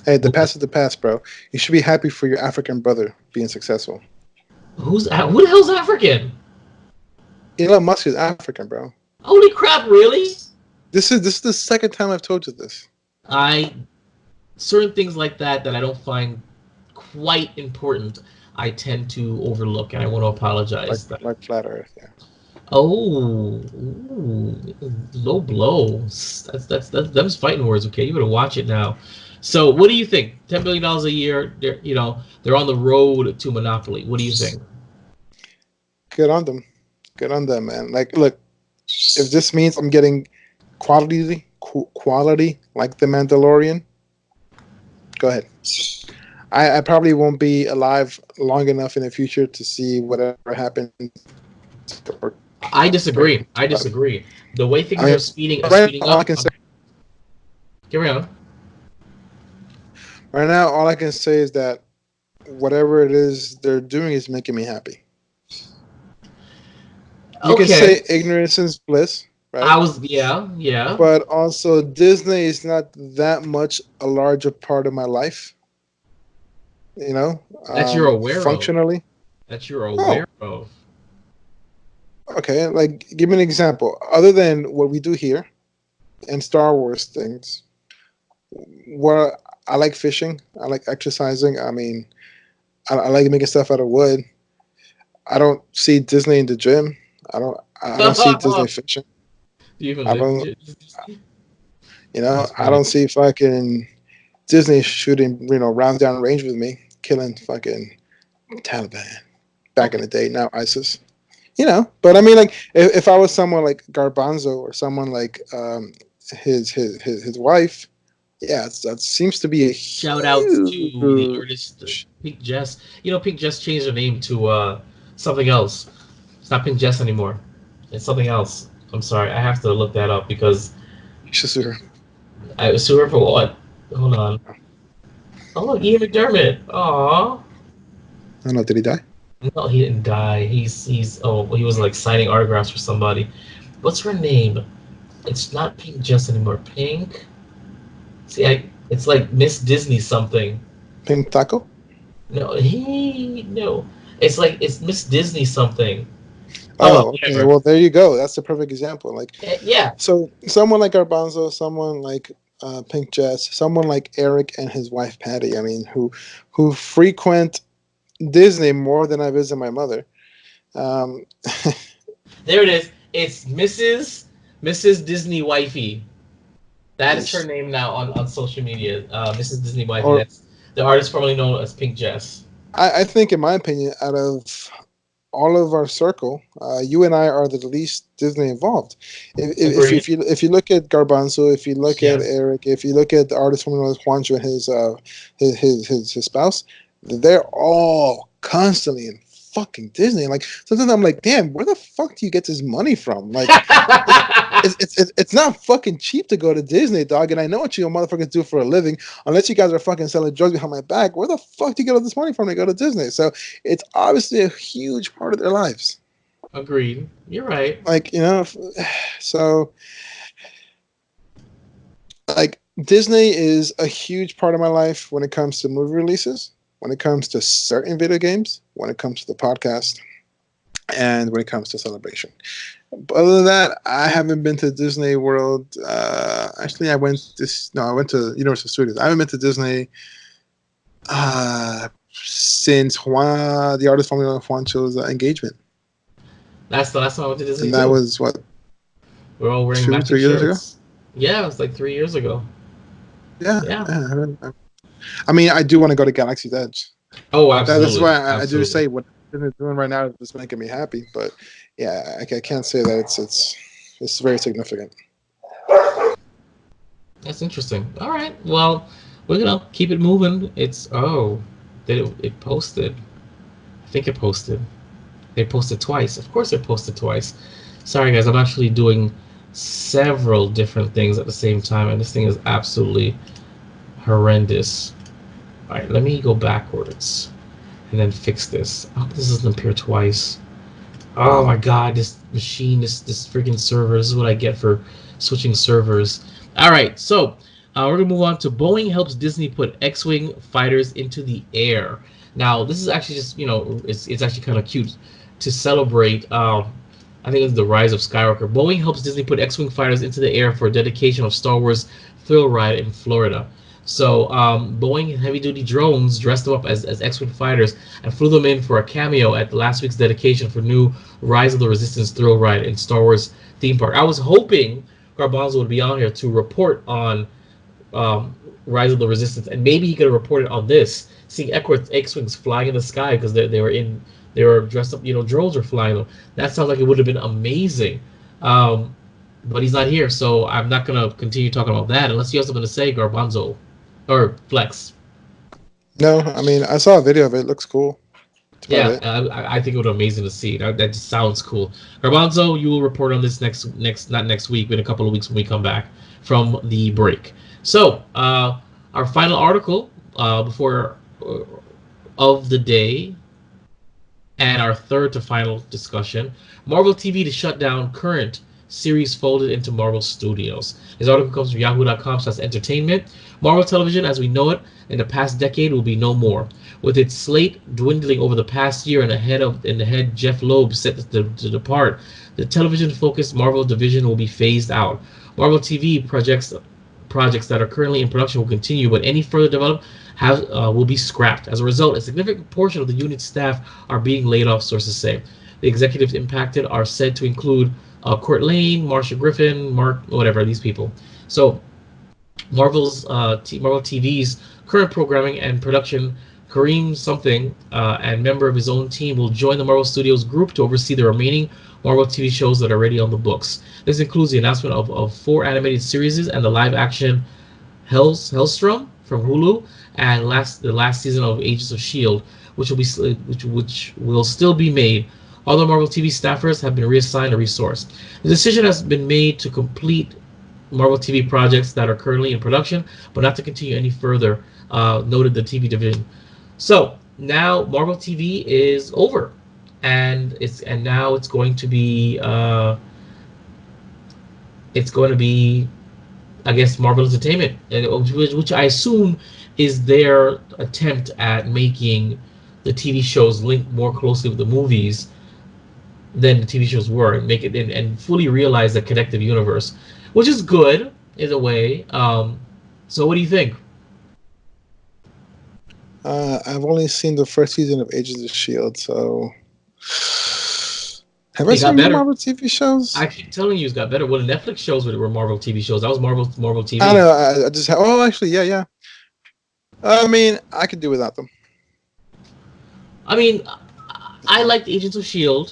Hey, the past is the past, bro. You should be happy for your African brother being successful. Who the hell's African? Elon Musk is African, bro. Holy crap! Really? This is the second time I've told you this. Certain things like that I don't find quite important, I tend to overlook, and I want to apologize. Like flat Earth, yeah. Oh, ooh, low blows. That's them's fighting words. Okay, you better watch it now. So, what do you think? $10 billion a year. They're on the road to monopoly. What do you think? Good on them. Good on them, man. Like, look, if this means I'm getting quality like the Mandalorian, go ahead. I probably won't be alive long enough in the future to see whatever happens. I disagree. The way things are speeding up. Carry on. Right now, all I can say is that whatever it is they're doing is making me happy. You can say ignorance is bliss, right? Yeah. But also, Disney is not that much a larger part of my life. You know, that you're aware functionally. Of. That you're aware of. Okay, like give me an example. Other than what we do here, and Star Wars things, where I like fishing, I like exercising. I mean, I like making stuff out of wood. I don't see Disney in the gym. I don't see Disney fishing. I don't see fucking Disney shooting, rounds down range with me, killing fucking Taliban back in the day. Now ISIS, But I mean, like, if I was someone like Garbanzo or someone like his wife, yeah, that seems to be a shout out to the artist Pink Jess. Pink Jess changed her name to something else. It's not Pink Jess anymore. It's something else. I'm sorry, I have to look that up because you should sue her. I sue her for what? Hold on. Oh look, Ian McDermott. Aww. I don't know. Did he die? No, he didn't die. He was like signing autographs for somebody. What's her name? It's not Pink Jess anymore. Pink. See, it's like Miss Disney something. Pink Taco? No. It's Miss Disney something. Oh, okay. Well, there you go. That's the perfect example. Like, yeah. So someone like Garbanzo, someone like Pink Jess, someone like Eric and his wife Patty. I mean, who frequent Disney more than I visit my mother. There it is. It's Mrs. Disney Wifey. That is her name now on social media. Mrs. Disney Wifey. That's the artist formerly known as Pink Jess. I think, in my opinion, out of all of our circle, you and I are the least Disney involved. If you look at Garbanzo, if you look at Eric, if you look at the artist formerly known as Juancho and his spouse, they're all constantly in fucking Disney. Like, sometimes I'm like, damn, where the fuck do you get this money from? Like, it's not fucking cheap to go to Disney, dog. And I know what you motherfuckers do for a living. Unless you guys are fucking selling drugs behind my back, where the fuck do you get all this money from to go to Disney? So it's obviously a huge part of their lives. Agreed. You're right. Like, so like Disney is a huge part of my life when it comes to movie releases, when it comes to certain video games, when it comes to the podcast, and when it comes to Celebration. But other than that, I haven't been to Disney World. Actually, I went to Universal Studios. I haven't been to Disney since the artist formerly known as Juancho's engagement. That's the last time I went to Disney. And that was what? We're all wearing 2-3 years ago? Yeah, it was like 3 years ago. Yeah. I mean, I do want to go to Galaxy's Edge. Oh, absolutely. That's why I do say what Disney's doing right now is making me happy. But yeah, I can't say that it's very significant. That's interesting. All right. Well, we're gonna keep it moving. It posted. I think it posted. They posted twice. Of course, it posted twice. Sorry, guys. I'm actually doing several different things at the same time, and this thing is absolutely horrendous. All right, let me go backwards and then fix this. Oh, this doesn't appear twice. Oh my god, this machine, this freaking server. This is what I get for switching servers. All right, so We're gonna move on to Boeing helps Disney put X-wing fighters into the air. Now, this is actually just it's actually kind of cute to celebrate. I think it's the Rise of Skywalker. Boeing helps Disney put X-wing fighters into the air for a dedication of Star Wars thrill ride in Florida. So Boeing heavy-duty drones dressed them up as X-wing fighters and flew them in for a cameo at last week's dedication for new Rise of the Resistance thrill ride in Star Wars theme park. I was hoping Garbanzo would be on here to report on Rise of the Resistance, and maybe he could have reported on this, seeing X-wings flying in the sky because they were dressed up, drones were flying them. That sounds like it would have been amazing. But he's not here, so I'm not going to continue talking about that unless you have something to say, Garbanzo. Or Flex. No, I mean, I saw a video of it. It looks cool. Yeah, I think it would be amazing to see. That just sounds cool. Garbanzo, you will report on this not next week, but in a couple of weeks when we come back from the break. So, our final article before of the day, and our third to final discussion: Marvel TV to shut down current series folded into Marvel Studios. This article comes from yahoo.com/entertainment. Marvel Television, as we know it, in the past decade will be no more. With its slate dwindling over the past year and the head Jeff Loeb set to depart, the television-focused Marvel division will be phased out. Marvel TV projects that are currently in production will continue, but any further development will be scrapped. As a result, a significant portion of the unit's staff are being laid off, sources say. The executives impacted are said to include Court Lane, Marsha Griffin, Mark, whatever, these people. So Marvel TV's current programming and production, Kareem something, and member of his own team, will join the Marvel Studios group to oversee the remaining Marvel TV shows that are already on the books. This includes the announcement of 4 animated series and the live-action Hellstrom from Hulu, and the last season of Agents of S.H.I.E.L.D., which will still be made. Other Marvel TV staffers have been reassigned or resourced. The decision has been made to complete Marvel TV projects that are currently in production, but not to continue any further, noted the TV division. So now Marvel TV is over, and now it's going to be I guess Marvel Entertainment, which I assume is their attempt at making the TV shows link more closely with the movies than the TV shows were, and make it and fully realize the connected universe, which is good in a way. So what do you think? I've only seen the first season of Agents of S.H.I.E.L.D., so have I seen Marvel TV shows? I keep telling you, it's got better. Well, the Netflix shows were Marvel TV shows. That was Marvel TV. I know. I just have. Oh, actually, yeah. I mean, I could do without them. I mean, I liked Agents of S.H.I.E.L.D.,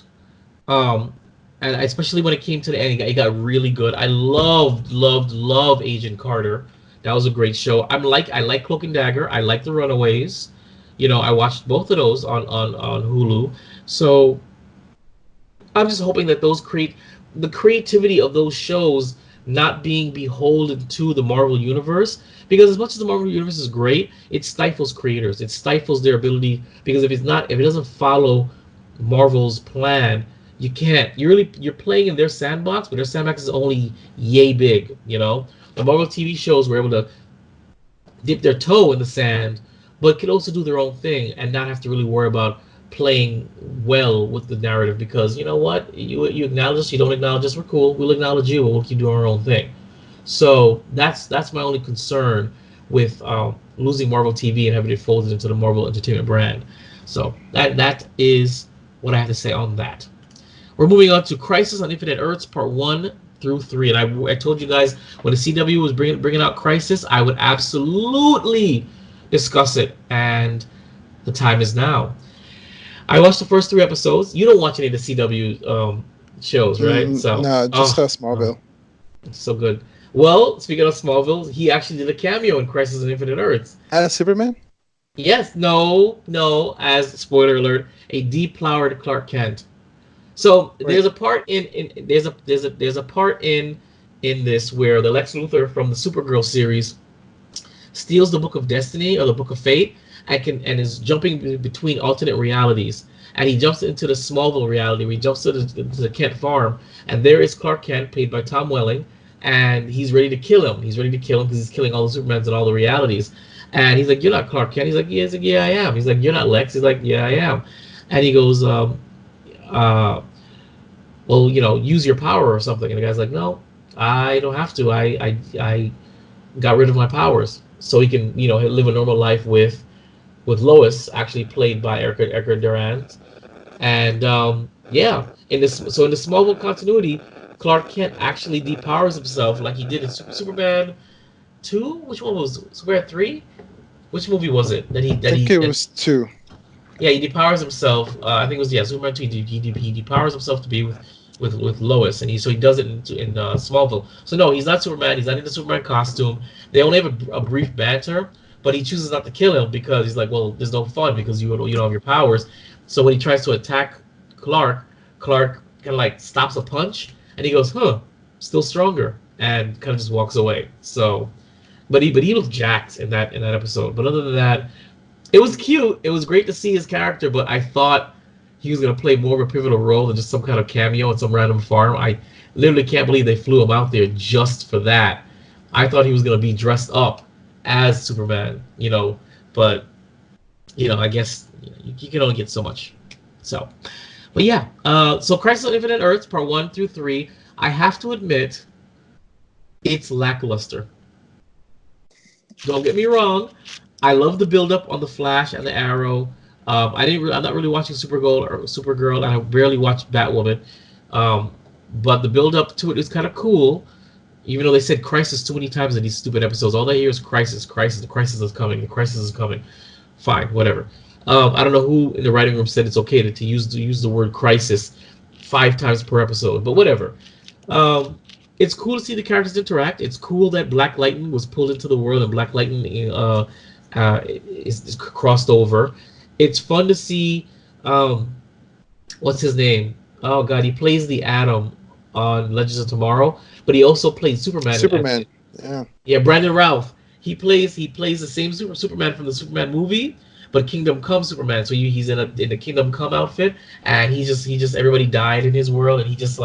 and especially when it came to the end, it got really good. I loved Agent Carter. That was a great show. I like Cloak and Dagger. I like The Runaways. I watched both of those on Hulu. So I'm just hoping that those the creativity of those shows not being beholden to the Marvel Universe, because as much as the Marvel Universe is great, it stifles creators. It stifles their ability, because if it doesn't follow Marvel's plan, you can't. You're playing in their sandbox, but their sandbox is only yay big. The Marvel TV shows were able to dip their toe in the sand, but could also do their own thing and not have to really worry about playing well with the narrative, because you know what? You acknowledge us, you don't acknowledge us, we're cool. We'll acknowledge you, but we'll keep doing our own thing. So that's my only concern with losing Marvel TV and having it folded into the Marvel Entertainment brand. So that is what I have to say on that. We're moving on to Crisis on Infinite Earths Part 1 through 3. And I told you guys when the CW was bringing out Crisis, I would absolutely discuss it, and the time is now. I watched the first 3 episodes. You don't watch any of the CW shows, right? No, just Smallville. It's so good. Well, speaking of Smallville, he actually did a cameo in Crisis on Infinite Earths. As Superman? Yes. No. As, spoiler alert, a deplowered Clark Kent. So there's a part there's a part in this where the Lex Luthor from the Supergirl series steals the Book of Destiny or the Book of Fate and is jumping between alternate realities, and he jumps into the Smallville reality where he jumps to the Kent farm, and there is Clark Kent, played by Tom Welling, and he's ready to kill him. He's ready to kill him because he's killing all the Supermans and all the realities. And he's like, "You're not Clark Kent." He's like, "Yeah." He's like, "Yeah, I am." He's like, "You're not Lex." He's like, "Yeah, I am." And he goes, "Well, use your power or something." And the guy's like, "No, I don't have to. I got rid of my powers so he can, live a normal life with Lois, actually played by Erica Durant." And in the Smallville continuity, Clark Kent actually depowers himself like he did in Superman 2. Which one was Superman 3? Which movie was it that I think it was 2. Yeah, he depowers himself. I think it was Superman 2. He depowers himself to be with Lois, and he does it in Smallville. So no, he's not Superman. He's not in the Superman costume. They only have a brief banter, but he chooses not to kill him because he's like, well, there's no fun because you don't have your powers. So when he tries to attack Clark kind of like stops a punch, and he goes, "Huh, still stronger," and kind of just walks away. So, but he was jacked in that episode. But other than that, it was cute. It was great to see his character, but I thought he was going to play more of a pivotal role than just some kind of cameo on some random farm. I literally can't believe they flew him out there just for that. I thought he was going to be dressed up as Superman, but, I guess you can only get so much. So, but yeah, so Crisis on Infinite Earths, part 1 through 3, I have to admit, it's lackluster. Don't get me wrong. I love the build-up on the Flash and the Arrow. I'm not really watching Supergirl, and I barely watch Batwoman. But the build-up to it is kind of cool, even though they said crisis too many times in these stupid episodes. All they hear is crisis. The crisis is coming. The crisis is coming. Fine, whatever. I don't know who in the writing room said it's okay to use the word crisis 5 times per episode, but whatever. It's cool to see the characters interact. It's cool that Black Lightning was pulled into the world and Black Lightning is crossed over. It's fun to see, what's his name? Oh God, he plays the Atom on Legends of Tomorrow, but he also played Superman. Superman, yeah. Yeah, Brandon Routh. He plays the same Superman from the Superman movie, but Kingdom Come Superman. So he's in the Kingdom Come outfit, and he just everybody died in his world, and he just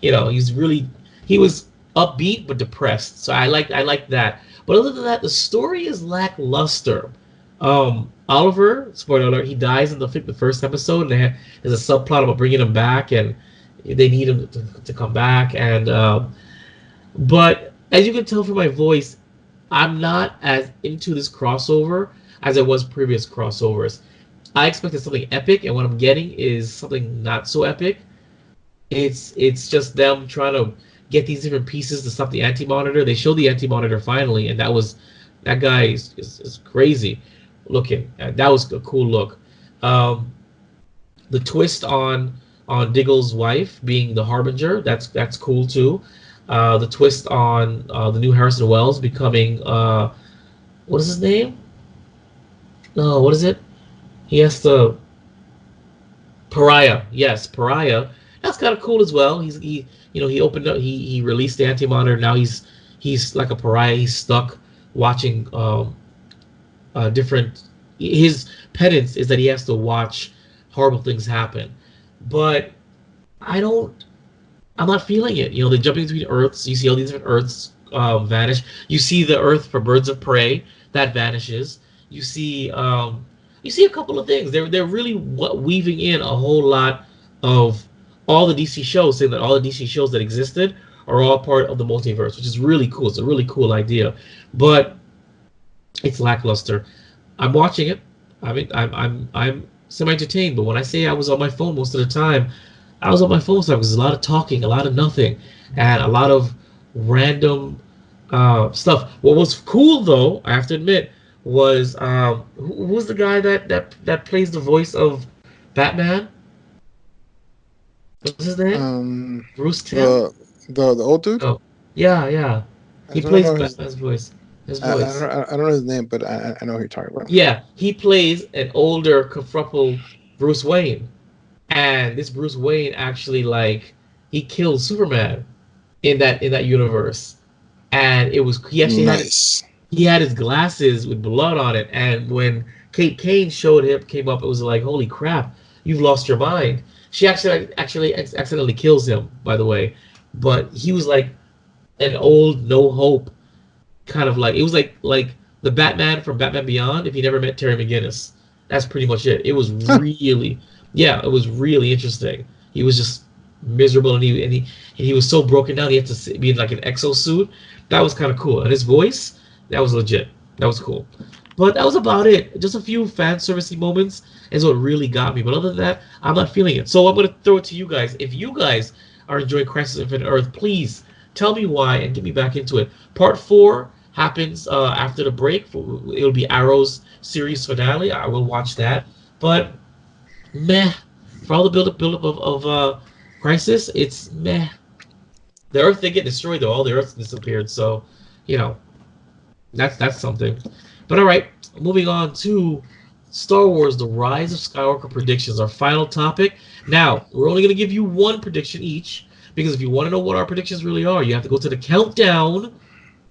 he was upbeat but depressed. So I like that. But other than that, the story is lackluster. Oliver, spoiler alert, he dies in the first episode, and there's a subplot about bringing him back, and they need him to come back. And but as you can tell from my voice, I'm not as into this crossover as I was previous crossovers. I expected something epic, and what I'm getting is something not so epic. It's just them trying to get these different pieces to stop the Anti-Monitor. They showed the Anti-Monitor finally, and that guy is crazy looking. That was a cool look. The twist on Diggle's wife being the Harbinger, that's cool too. The twist on the new Harrison Wells becoming what is his name? No, what is it? He has to Pariah. Yes, Pariah. That's kind of cool as well. He opened up. He released the Anti-Monitor. Now he's like a pariah. He's stuck watching different. His penance is that he has to watch horrible things happen. But I'm not feeling it. They're jumping between Earths. You see all these different Earths vanish. You see the Earth for Birds of Prey that vanishes. You see a couple of things. They're really weaving in a whole lot of all the DC shows, saying that all the DC shows that existed are all part of the multiverse, which is really cool. It's a really cool idea, but it's lackluster. I'm watching it. I mean, I'm semi-entertained, but when I say I was on my phone most of the time, I was on my phone because there's a lot of talking, a lot of nothing, and a lot of random stuff. What was cool, though, I have to admit, was who's the guy that plays the voice of Batman? What's his name? Bruce Timm? The old dude? Oh, yeah. He plays Batman's voice. His voice. I don't know his name, but I know who you're talking about. Yeah, he plays an older, kerfuffle Bruce Wayne. And this Bruce Wayne actually, he killed Superman in that universe. And it was, he actually had his glasses with blood on it. And when Kate Kane came up, it was like, holy crap, you've lost your mind. She actually accidentally kills him, by the way. But he was like, an old No Hope kind of like, it was like the Batman from Batman Beyond if he never met Terry McGinnis. That's pretty much it. It was Huh. really, yeah, it was really interesting. He was just miserable, and he was so broken down. He had to be in like an exosuit. That was kind of cool. And his voice, that was legit. That was cool. But that was about it. Just a few fan servicey moments is what really got me. But other than that, I'm not feeling it. So I'm gonna throw it to you guys. If you guys are enjoying Crisis on Infinite Earth, please tell me why and get me back into it. Part 4 happens after the break. It'll be Arrow's series finale. I will watch that. But meh. For all the build up of Crisis, it's meh. The Earth did get destroyed though. All the Earth disappeared. So, you know, that's something. But all right, moving on to Star Wars: The Rise of Skywalker predictions, our final topic. Now, we're only going to give you one prediction each, because if you want to know what our predictions really are, you have to go to the countdown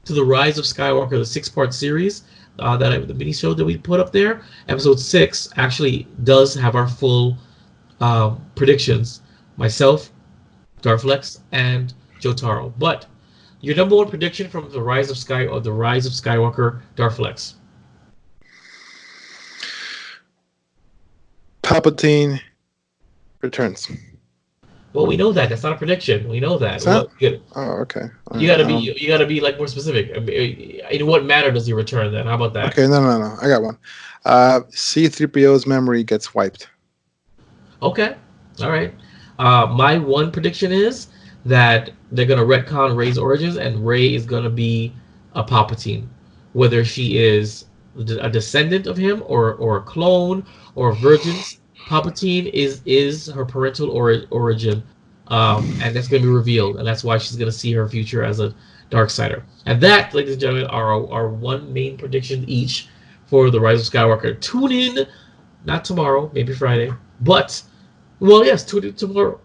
to The Rise of Skywalker, the 6-part series, the mini show that we put up there. Episode 6 actually does have our full predictions. Myself, Darflex, and Jotaro. But your number one prediction from The Rise of Skywalker, Darflex. Palpatine returns. Well, we know that. That's not a prediction. We know that. That? Well, Oh, okay. you gotta be like more specific. I mean, in what manner does he return? Then how about that? Okay, no. I got one. C-3PO's memory gets wiped. Okay, all right. My one prediction is that they're gonna retcon Rey's origins, and Rey is gonna be a Palpatine, whether she is a descendant of him or a clone or a virgin. Palpatine is her parental origin, and that's going to be revealed, and that's why she's going to see her future as a Darksider. And that, ladies and gentlemen, are our one main prediction each for The Rise of Skywalker. Tune in, not tomorrow, maybe Friday, but, well, yes, tune in tomorrow.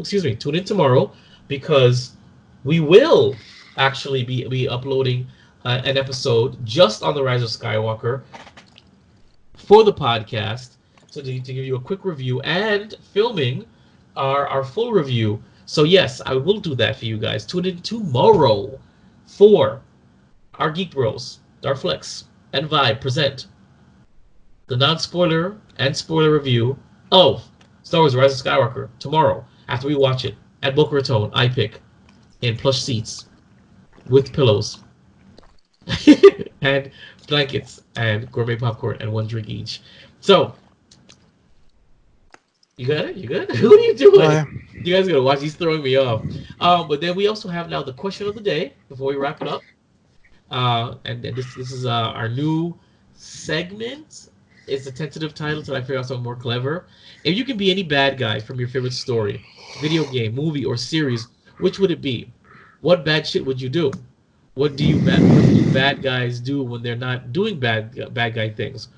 Tune in tomorrow, because we will actually be uploading an episode just on The Rise of Skywalker for the podcast. So to give you a quick review and filming our full review. So yes, I will do that for you guys. Tune in tomorrow for our Geek Bros, Darflex, and Vibe present the non-spoiler and spoiler review of Star Wars: Rise of Skywalker tomorrow after we watch it at Boca Raton, iPick, in plush seats with pillows and blankets and gourmet popcorn and one drink each. So, you got it? You good? What are you doing? Oh, yeah. You guys are gonna watch. He's throwing me off. But then we also have now the question of the day before we wrap it up. And this is our new segment. It's a tentative title until I figure out something more clever. If you can be any bad guy from your favorite story, video game, movie, or series, which would it be? What bad shit would you do? What do bad guys do when they're not doing bad guy things?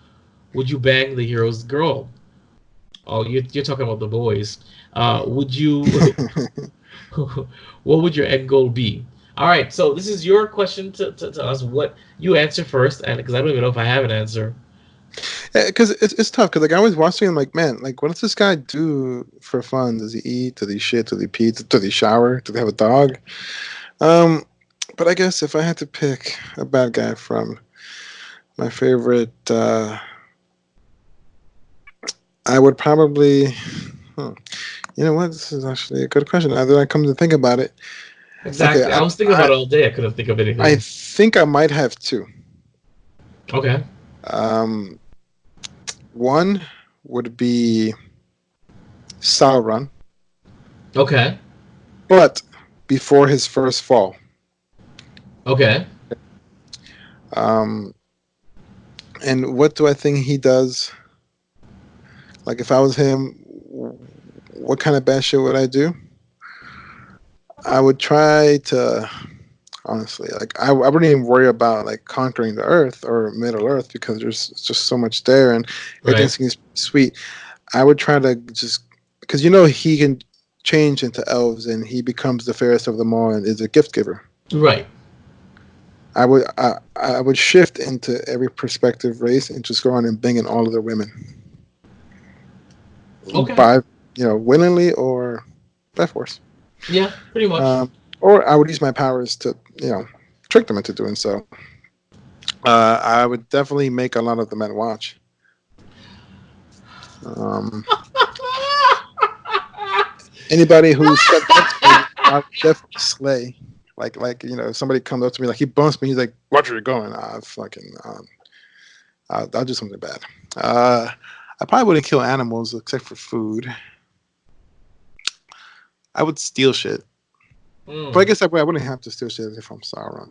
Would you bang the hero's girl? Oh, you're talking about The Boys. Would you? What would your end goal be? All right, so this is your question to us. What you answer first, and because I don't even know if I have an answer. Because it's tough. Because like I always watch it, I'm like, man, like what does this guy do for fun? Does he eat? Does he shit? Does he pee? Does he shower? Does he have a dog? But I guess if I had to pick a bad guy from my favorite, I would probably. You know what? This is actually a good question. Now that I come to think about it. Exactly. Okay, I was thinking about it all day. I couldn't think of anything. I think I might have two. Okay. One would be Sauron, Okay. but before his first fall. Okay. And what do I think he does? Like, if I was him, what kind of bad shit would I do? I would try to, honestly, like, I wouldn't even worry about, like, conquering the Earth or Middle Earth because there's just so much there and everything seems sweet. I would try to just, because, you know, he can change into elves and he becomes the fairest of them all and is a gift giver. Right. I would shift into every perspective race and just go on and bang in all of the women. Okay. By, willingly or by force. Yeah, pretty much. or I would use my powers to, trick them into doing so. I would definitely make a lot of the men watch. Anybody who said that, I would definitely slay. Like if somebody comes up to me, like he bumps me, he's like, "Watch where you're going." I'll do something bad. I probably wouldn't kill animals except for food. I would steal shit. But I guess I wouldn't have to steal shit if I'm Sauron.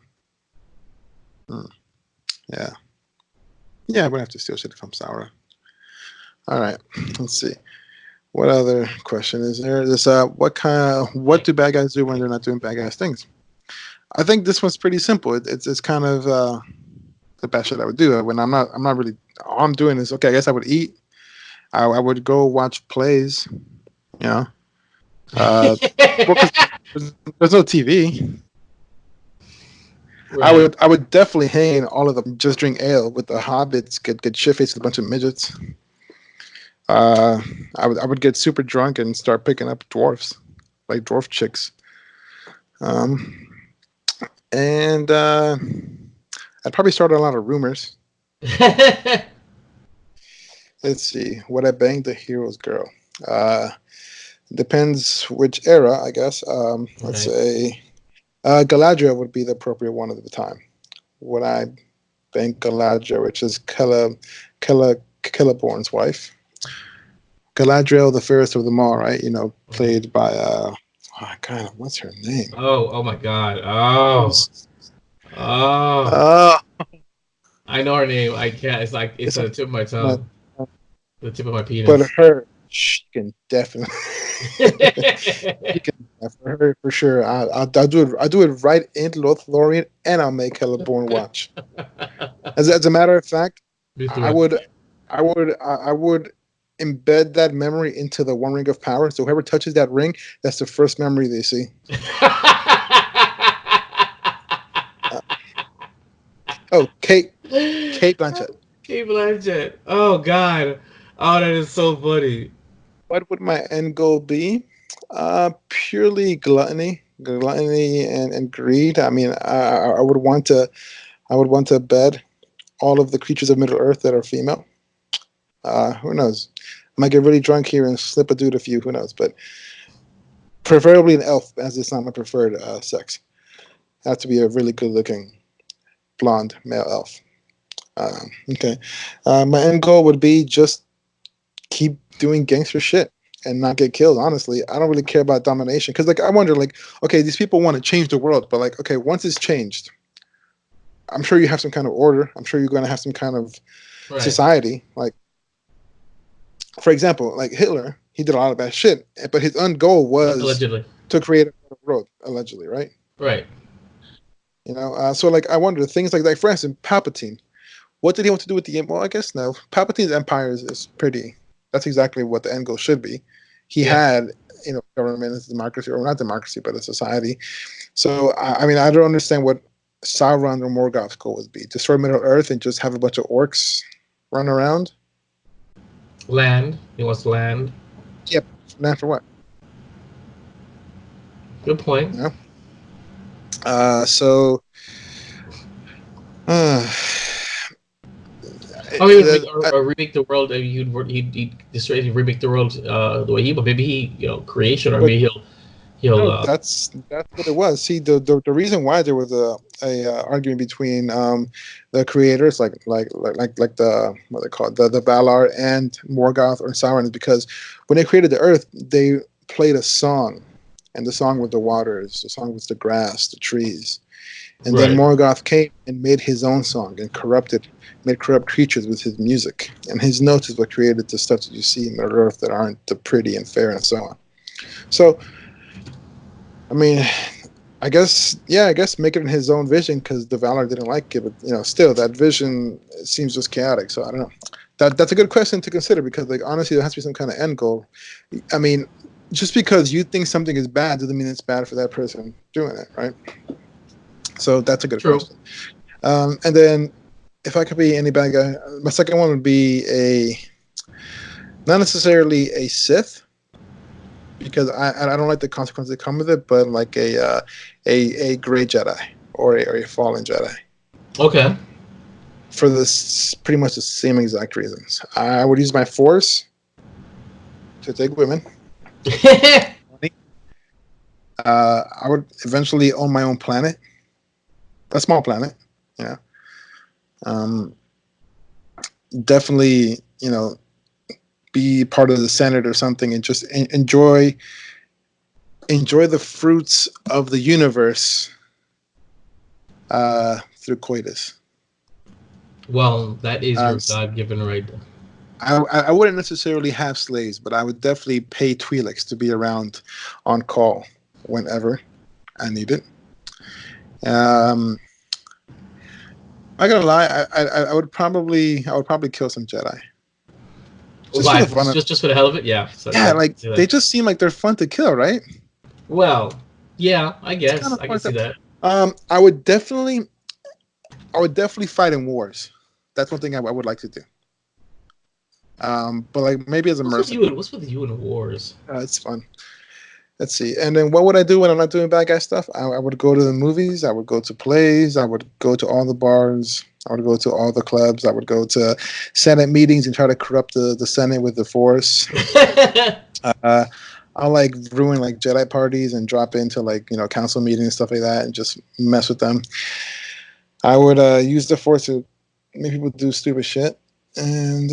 Yeah. Yeah, I wouldn't have to steal shit if I'm Sauron. All right. Let's see. What other question is there? What do bad guys do when they're not doing bad guys things? I think this one's pretty simple. It's kind of the bad shit I would do when I'm not really. All I'm doing is, okay, I guess I would eat. I would go watch plays. There's no TV. Right. I would definitely hang all of them. Just drink ale with the hobbits. Get shit faced with a bunch of midgets. I would get super drunk and start picking up dwarfs, like dwarf chicks. And I'd probably start a lot of rumors. Let's see. Would I bang the hero's girl? Depends which era, I guess. Let's say Galadriel would be the appropriate one at the time. Would I bang Galadriel, which is Celeborn's wife? Galadriel, the fairest of them all, right? Played by God, what's her name? Oh my God! I know her name. I can't. It's like it's at the tip of my tongue, the tip of my penis. But she can definitely. For sure. I'll do it. I'll do it right in Lothlorien, and I'll make Celeborn watch. As a matter of fact, I would embed that memory into the One Ring of Power. So whoever touches that ring, that's the first memory they see. Kate Blanchett. Kate Blanchett. Oh God. Oh, that is so funny. What would my end goal be? Purely gluttony and greed. I mean, I would want to bed all of the creatures of Middle Earth that are female. Who knows? I might get really drunk here and slip a dude a few. Who knows? But preferably an elf, as it's not my preferred sex. It has to be a really good-looking blonde male elf. Okay. My end goal would be just keep doing gangster shit and not get killed. Honestly, I don't really care about domination because, I wonder, okay, these people want to change the world, but okay, once it's changed, I'm sure you have some kind of order. I'm sure you're going to have some kind of society. For example, Hitler, he did a lot of bad shit, but his end goal was allegedly to create a better world. Allegedly, right? Right. So I wonder things like for instance, Palpatine. What did he want to do with the? Well, I guess no. Palpatine's empire is pretty. That's exactly what the end goal should be. He had, government as democracy, or not democracy, but a society. So I mean, I don't understand what Sauron or Morgoth's goal would be. Destroy Middle Earth and just have a bunch of orcs run around. Land. He wants land. Yep. Land for what? Good point. Yeah. Or remake the world. He'd destroy and remake the world the way but maybe he creation, or maybe he'll. No, that's what it was. See, the reason why there was a argument between the creators, like the what they call it, the Valar and Morgoth or Sauron, is because when they created the Earth, they played a song, and the song was the waters, the song was the grass, the trees. And then Morgoth came and made his own song and made corrupt creatures with his music. And his notes is what created the stuff that you see in Middle Earth that aren't the pretty and fair and so on. So, I mean, I guess make it in his own vision, because the Valar didn't like it. But, still, that vision seems just chaotic. So, I don't know. That's a good question to consider, because, honestly, there has to be some kind of end goal. I mean, just because you think something is bad doesn't mean it's bad for that person doing it, right? So that's a good question. And then, if I could be any bad guy, my second one would be not necessarily a Sith, because I don't like the consequences that come with it, but like a gray Jedi or a fallen Jedi. Okay. For this pretty much the same exact reasons. I would use my Force to take women. I would eventually own my own planet, a small planet. Definitely, be part of the Senate or something, and just enjoy the fruits of the universe through coitus. Well, that is your God-given right. I wouldn't necessarily have slaves, but I would definitely pay Twi'leks to be around on call whenever I need it. I gotta lie, I would probably kill some Jedi. Just for the hell of it, yeah. So yeah, like they just seem like they're fun to kill, right? Well, yeah, I guess I can see that. I would definitely fight in wars. That's one thing I would like to do. But like maybe as a mercenary. What's with you in wars? It's fun. Let's see. And then what would I do when I'm not doing bad guy stuff? I would go to the movies. I would go to plays. I would go to all the bars. I would go to all the clubs. I would go to Senate meetings and try to corrupt the Senate with the Force. I'll like ruin like Jedi parties and drop into like council meetings and stuff like that and just mess with them. I would use the Force to make people do stupid shit. And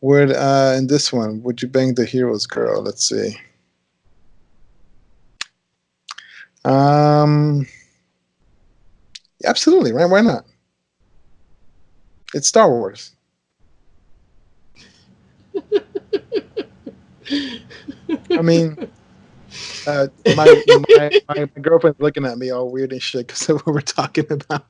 in this one, would you bang the hero's girl? Let's see. Absolutely, right? Why not? It's Star Wars. I mean, my girlfriend's looking at me all weird and shit because of what we're talking about.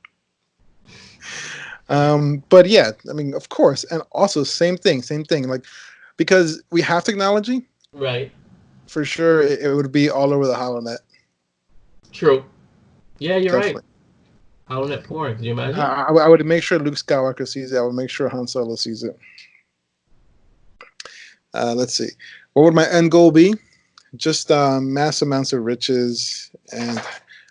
But yeah, I mean, of course, and also same thing, like, because we have technology, right? For sure, it would be all over the HoloNet. True. Yeah, you're Definitely. right. HoloNet porn. Can you imagine? I would make sure Luke Skywalker sees it. I would make sure Han Solo sees it. Let's see. What would my end goal be? Just mass amounts of riches and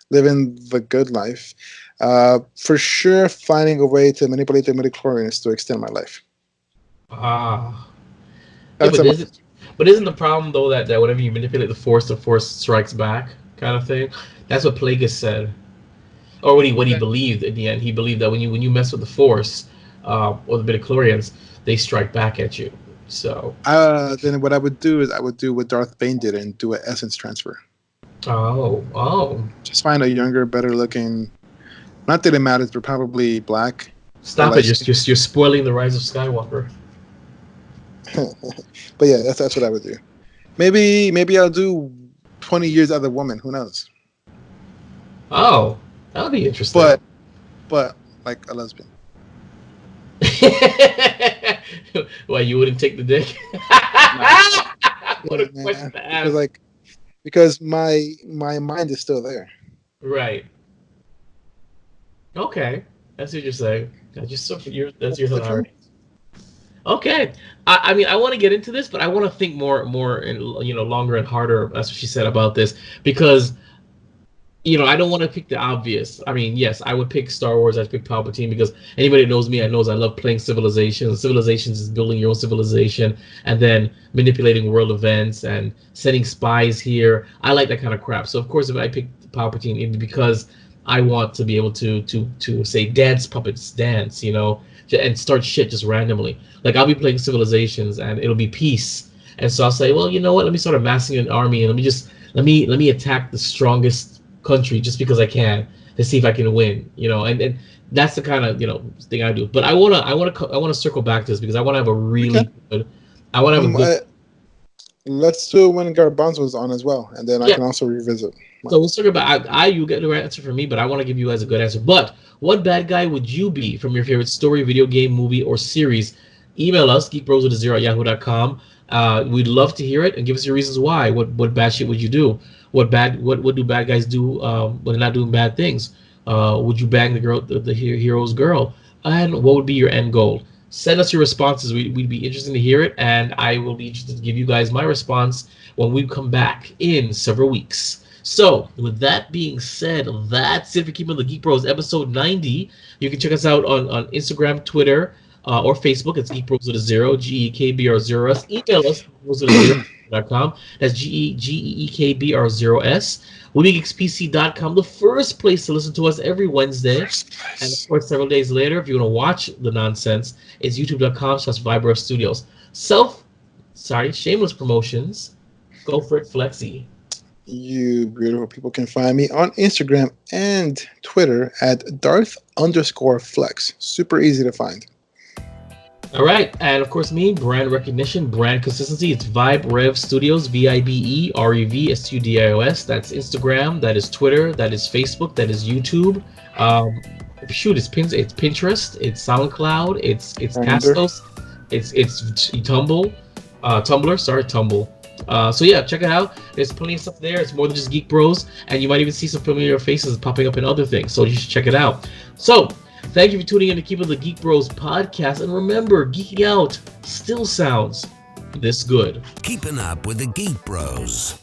living the good life. For sure, finding a way to manipulate the midichlorians to extend my life. Yeah, but isn't the problem though that whenever you manipulate the Force strikes back, kind of thing? That's what Plagueis said, or what he believed in the end. He believed that when you mess with the Force or the midichlorians, they strike back at you. So then what I would do is I would do what Darth Bane did and do an essence transfer. Oh. Just find a younger, better looking. Not that it matters, but probably black. Stop it! You're spoiling the Rise of Skywalker. But yeah, that's what I would do. Maybe I'll do 20 years as a woman. Who knows? Oh, that would be interesting. But like a lesbian. Why, you wouldn't take the dick? What a question to ask. Because my mind is still there. Right. Okay, that's what you're saying. That's your scenario. Okay, I mean, I want to get into this, but I want to think more, and longer and harder. That's what she said about this, because I don't want to pick the obvious. I mean, yes, I would pick Star Wars. I'd pick Palpatine because anybody that knows me, knows I love playing Civilizations. Civilizations is building your own civilization and then manipulating world events and sending spies here. I like that kind of crap. So of course, if I pick Palpatine, it'd be because I want to be able to say dance puppets dance, and start shit just randomly. Like I'll be playing Civilizations and it'll be peace, and so I'll say, well, you know what? Let me start amassing an army and let me attack the strongest country just because I can to see if I can win, and that's the kind of thing I do. But I wanna circle back to this because I want to have a really good. I want to have a good. Let's do it when Garbanzo's on as well, and then I can also revisit. So we'll talk about you get the right answer from me, but I want to give you guys a good answer. But what bad guy would you be from your favorite story, video game, movie, or series? Email us, geekbros@yahoo.com. We'd love to hear it and give us your reasons why. What bad shit would you do? What do bad guys do when they're not doing bad things? Would you bang the hero's girl? And what would be your end goal? Send us your responses. We'd be interested to hear it, and I will be interested to give you guys my response when we come back in several weeks. So, with that being said, that's it for Keepin the Geek Bros episode 90. You can check us out on Instagram, Twitter, or Facebook. It's Geek Bros with a 0, GEEKBR0S. Email us, geekbros@0.com. That's GEEKBR0S. WeMakeXPC.com, the first place to listen to us every Wednesday. And of course, several days later, if you want to watch the nonsense, it's youtube.com/Vibro Studios. Shameless promotions. Go for it, Flexi. You beautiful people can find me on Instagram and Twitter at Darth_Flex. Super easy to find. All right, and of course me, brand recognition, brand consistency. It's Vibe Rev Studios, VIBEREV STUDIOS. That's Instagram, that is Twitter, that is Facebook, that is YouTube. It's Pinterest, it's SoundCloud, it's Castos, it's Tumblr. So yeah, check it out. There's plenty of stuff there. It's more than just Geek Bros, and you might even see some familiar faces popping up in other things. So you should check it out. So thank you for tuning in to Keepin the Geek Bros podcast, and remember, geeking out still sounds this good. Keeping up with the Geek Bros.